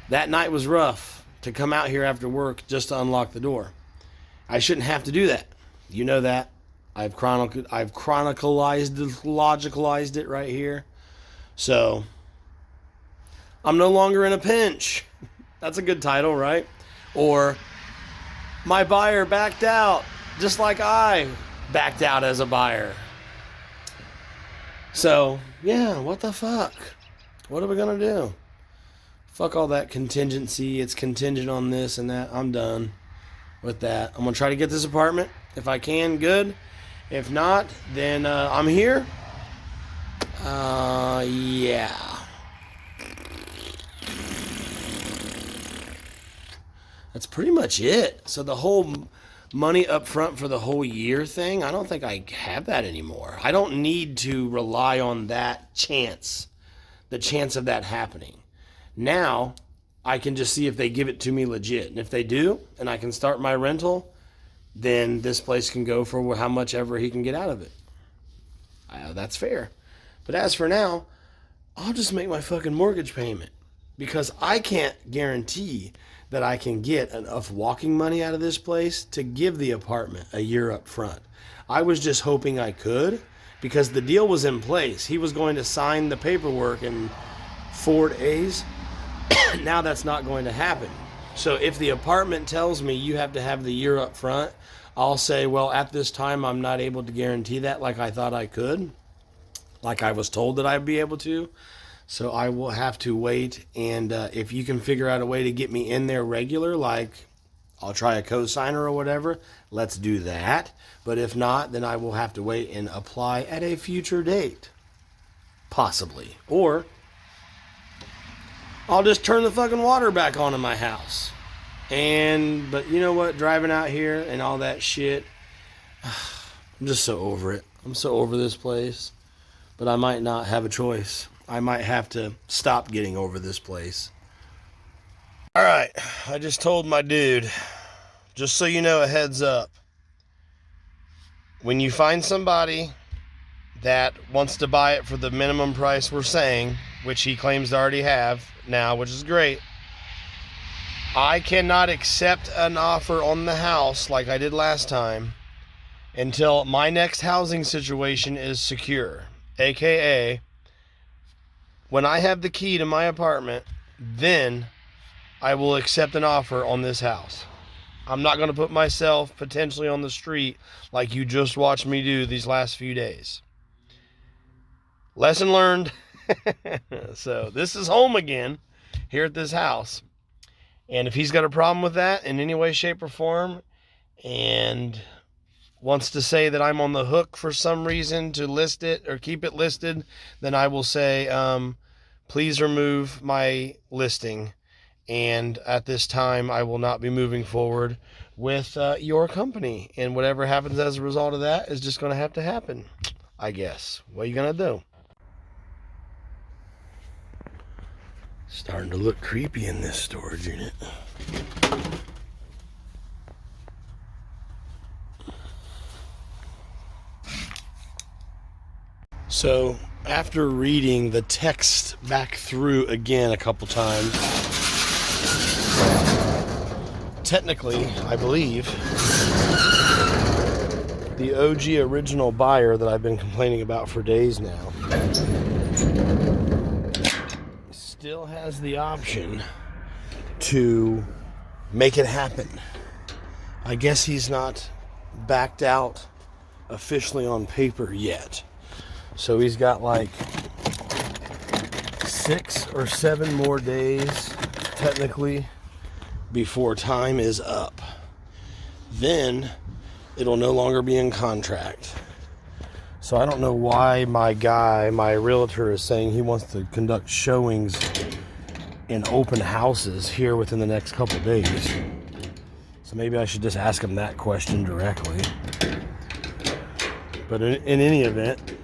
[SPEAKER 1] That night was rough to come out here after work just to unlock the door. I shouldn't have to do that. You know that. I've chronicalized it right here. So I'm no longer in a pinch. That's a good title, right? Or my buyer backed out, just like I backed out as a buyer. So, yeah, what the fuck? What are we going to do? Fuck all that contingency. It's contingent on this and that. I'm done with that. I'm going to try to get this apartment. If I can, good. If not, then I'm here. Yeah. That's pretty much it. So the whole money up front for the whole year thing, I don't think I have that anymore. I don't need to rely on that chance, the chance of that happening. Now, I can just see if they give it to me legit. And if they do, and I can start my rental, then this place can go for how much ever he can get out of it. That's fair. But as for now, I'll just make my fucking mortgage payment. Because I can't guarantee that I can get enough walking money out of this place to give the apartment a year up front. I was just hoping I could, because the deal was in place. He was going to sign the paperwork in 4 days. Now that's not going to happen. So if the apartment tells me you have to have the year up front, I'll say, well, at this time, I'm not able to guarantee that like I thought I could, like I was told that I'd be able to. So I will have to wait, and if you can figure out a way to get me in there regular, like I'll try a co-signer or whatever, let's do that. But if not, then I will have to wait and apply at a future date. Possibly. Or I'll just turn the fucking water back on in my house. But you know what? Driving out here and all that shit, I'm just so over it. I'm so over this place. But I might not have a choice. I might have to stop getting over this place. All right, I just told my dude, just so you know, a heads up. When you find somebody that wants to buy it for the minimum price we're saying, which he claims to already have now, which is great, I cannot accept an offer on the house like I did last time until my next housing situation is secure. AKA, when I have the key to my apartment, then I will accept an offer on this house. I'm not going to put myself potentially on the street like you just watched me do these last few days. Lesson learned. So this is home again here at this house. And if he's got a problem with that in any way, shape, or form, and wants to say that I'm on the hook for some reason to list it or keep it listed, then I will say, please remove my listing. And at this time, I will not be moving forward with your company. And whatever happens as a result of that is just going to have to happen, I guess. What are you going to do? Starting to look creepy in this storage unit. So, after reading the text back through again a couple times, technically, I believe, the OG original buyer that I've been complaining about for days now still has the option to make it happen. I guess he's not backed out officially on paper yet. So he's got like 6 or 7 more days, technically, before time is up. Then it'll no longer be in contract. So I don't know why my realtor, is saying he wants to conduct showings in open houses here within the next couple days. So maybe I should just ask him that question directly. But in any event,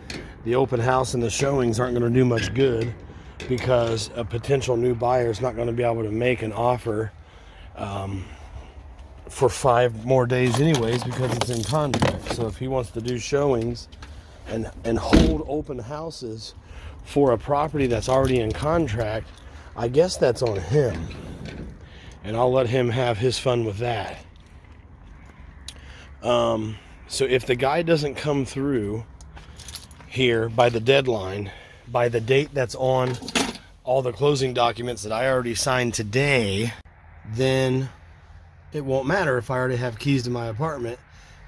[SPEAKER 1] the open house and the showings aren't going to do much good, because a potential new buyer is not going to be able to make an offer for 5 more days anyways, because it's in contract. So if he wants to do showings and hold open houses for a property that's already in contract, I guess that's on him. And I'll let him have his fun with that. So if the guy doesn't come through here by the deadline, by the date that's on all the closing documents that I already signed today, then it won't matter if I already have keys to my apartment.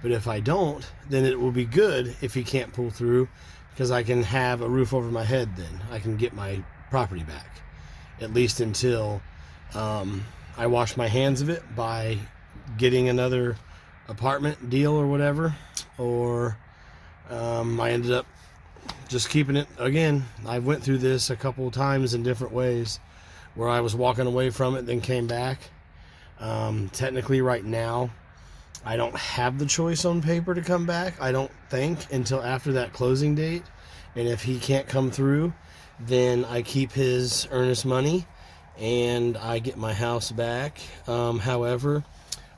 [SPEAKER 1] But if I don't, then it will be good if he can't pull through, because I can have a roof over my head then. I can get my property back, at least until I wash my hands of it by getting another apartment deal or whatever, or I ended up just keeping it. Again, I went through this a couple of times in different ways, where I was walking away from it, then came back. Technically right now, I don't have the choice on paper to come back, I don't think, until after that closing date. And if he can't come through, then I keep his earnest money and I get my house back. However,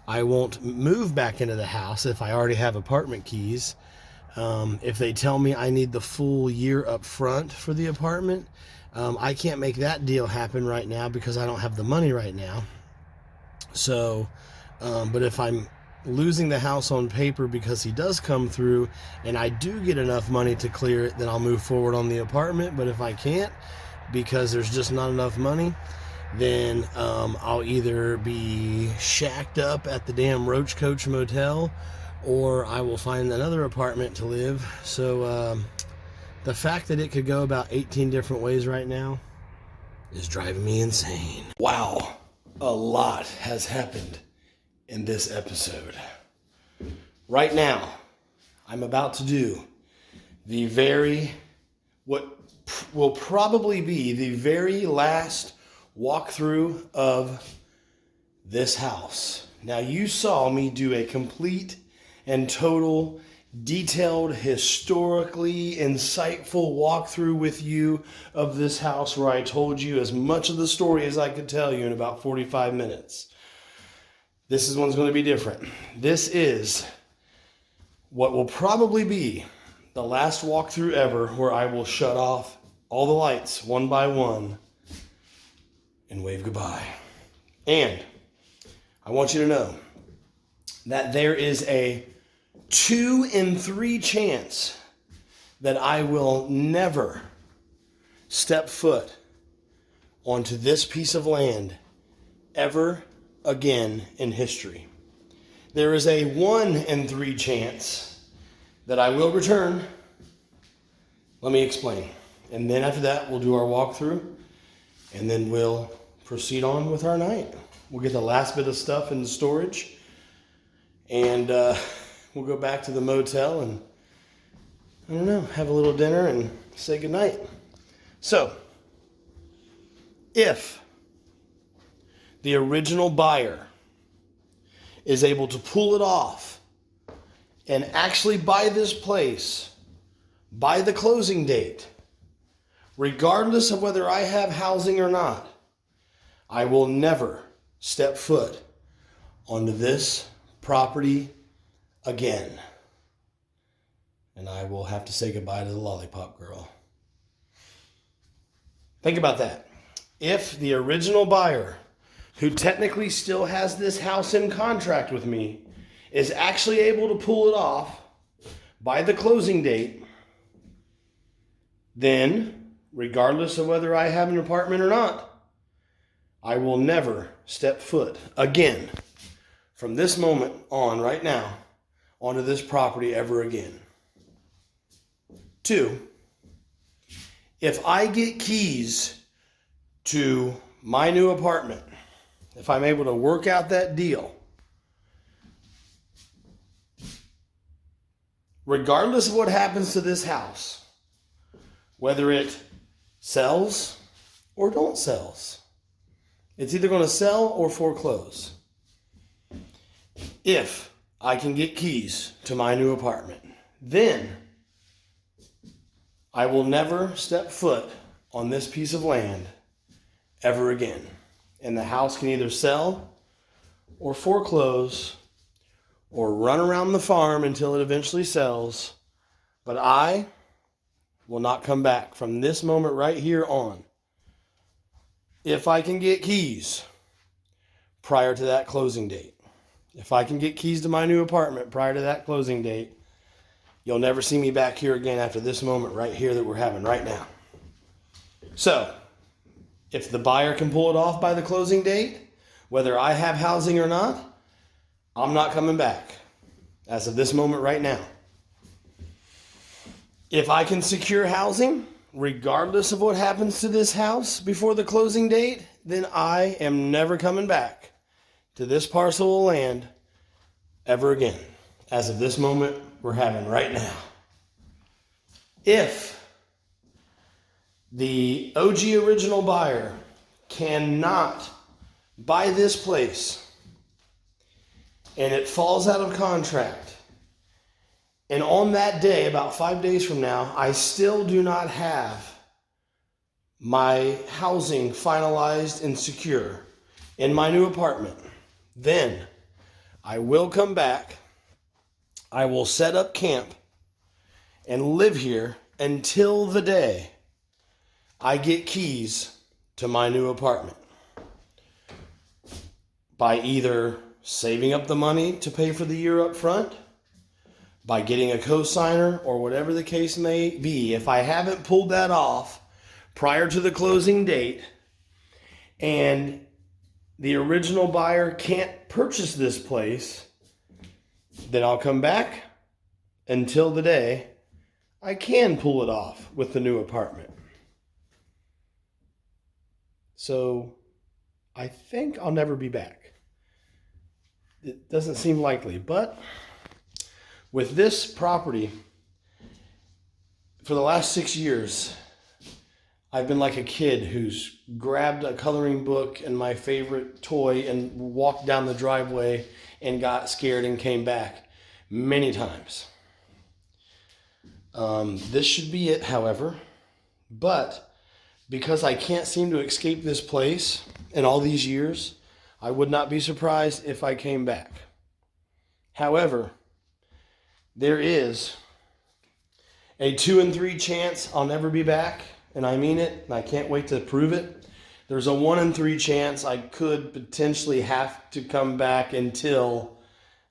[SPEAKER 1] I won't move back into the house if I already have apartment keys. If they tell me I need the full year up front for the apartment, I can't make that deal happen right now because I don't have the money right now. So, but if I'm losing the house on paper because he does come through and I do get enough money to clear it, then I'll move forward on the apartment. But if I can't, because there's just not enough money, then I'll either be shacked up at the damn Roach Coach Motel, or I will find another apartment to live. So the fact that it could go about 18 different ways right now is driving me insane. Wow, a lot has happened in this episode. Right now, I'm about to do what will probably be the very last walkthrough of this house. Now, you saw me do a complete and total, detailed, historically insightful walkthrough with you of this house, where I told you as much of the story as I could tell you in about 45 minutes. This one's going to be different. This is what will probably be the last walkthrough ever, where I will shut off all the lights one by one and wave goodbye. And I want you to know that there is a 2 in 3 chance that I will never step foot onto this piece of land ever again in history. There is a 1 in 3 chance that I will return. Let me explain. And then after that, we'll do our walkthrough, and then we'll proceed on with our night. We'll get the last bit of stuff in the storage, and we'll go back to the motel and, I don't know, have a little dinner and say goodnight. So, if the original buyer is able to pull it off and actually buy this place by the closing date, regardless of whether I have housing or not, I will never step foot onto this property again. And I will have to say goodbye to the lollipop girl. Think about that. If the original buyer, who technically still has this house in contract with me, is actually able to pull it off by the closing date, then, regardless of whether I have an apartment or not, I will never step foot again from this moment on, right now, onto this property ever again. 2, if I get keys to my new apartment, if I'm able to work out that deal, regardless of what happens to this house, whether it sells or don't sells, it's either going to sell or foreclose. If I can get keys to my new apartment, then I will never step foot on this piece of land ever again. And the house can either sell or foreclose or run around the farm until it eventually sells. But I will not come back from this moment right here on. If I can get keys prior to that closing date, if I can get keys to my new apartment prior to that closing date, you'll never see me back here again after this moment right here that we're having right now. So, if the buyer can pull it off by the closing date, whether I have housing or not, I'm not coming back as of this moment right now. If I can secure housing, regardless of what happens to this house before the closing date, then I am never coming back to this parcel of land ever again, as of this moment we're having right now. If the OG original buyer cannot buy this place and it falls out of contract, and on that day, about 5 days from now, I still do not have my housing finalized and secure in my new apartment, then I will come back, I will set up camp and live here until the day I get keys to my new apartment. By either saving up the money to pay for the year up front, by getting a co-signer, or whatever the case may be. If I haven't pulled that off prior to the closing date and the original buyer can't purchase this place, then I'll come back until the day I can pull it off with the new apartment. So I think I'll never be back. It doesn't seem likely, but with this property, for the last 6 years, I've been like a kid who's grabbed a coloring book and my favorite toy and walked down the driveway and got scared and came back many times. This should be it, however, but because I can't seem to escape this place in all these years, I would not be surprised if I came back. However, there is a 2 in 3 chance I'll never be back, and I mean it, and I can't wait to prove it. There's a 1 in 3 chance I could potentially have to come back until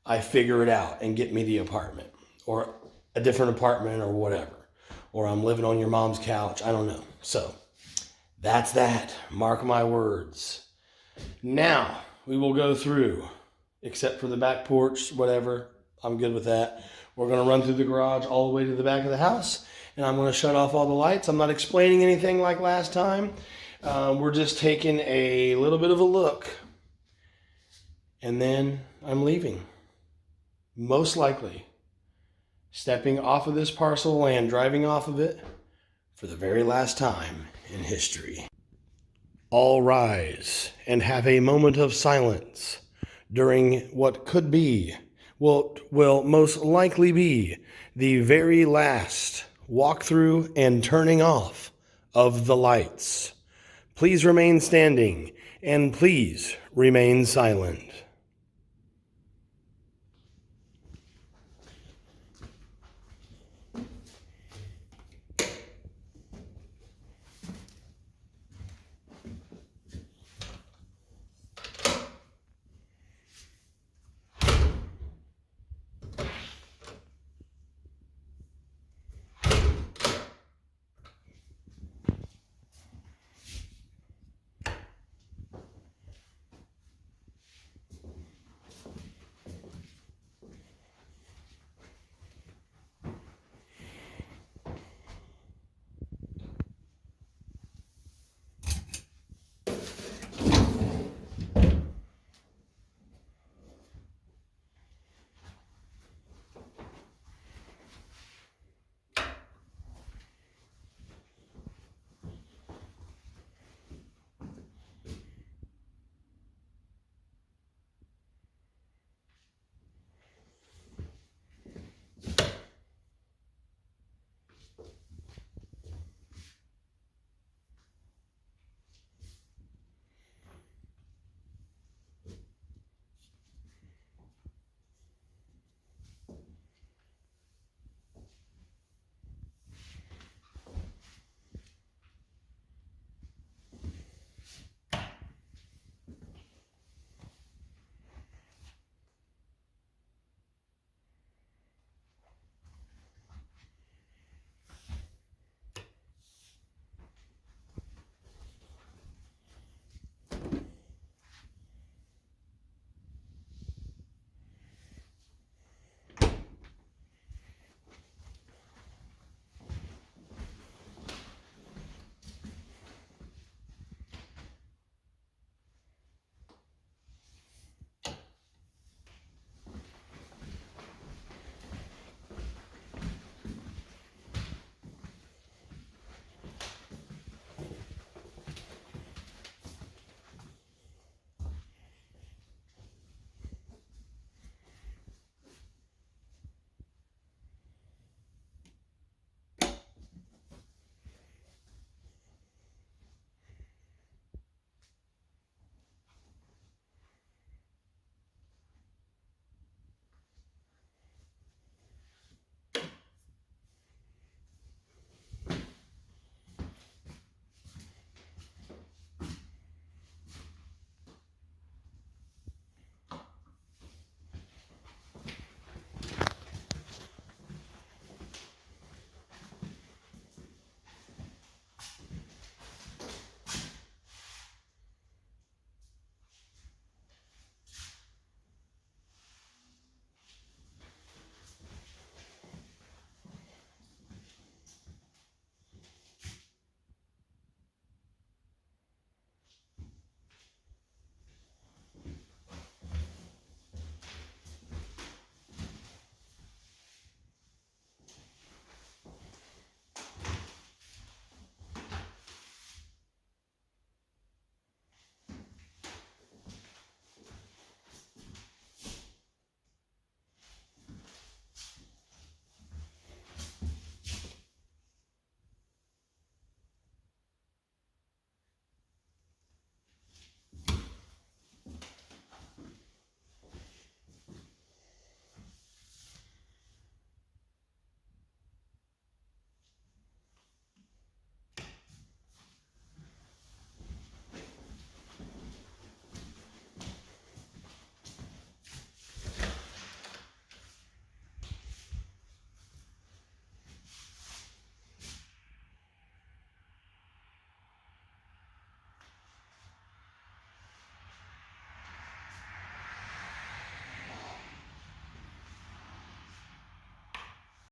[SPEAKER 1] I figure it out and get me the apartment, or a different apartment, or whatever. Or I'm living on your mom's couch, I don't know. So, that's that. Mark my words. Now, we will go through, except for the back porch, whatever. I'm good with that. We're going to run through the garage all the way to the back of the house, and I'm going to shut off all the lights. I'm not explaining anything like last time. We're just taking a little bit of a look, and then I'm leaving. Most likely, stepping off of this parcel of land, driving off of it for the very last time in history. All rise and have a moment of silence during what could be, what will most likely be, the very last walkthrough and turning off of the lights. Please remain standing and please remain silent.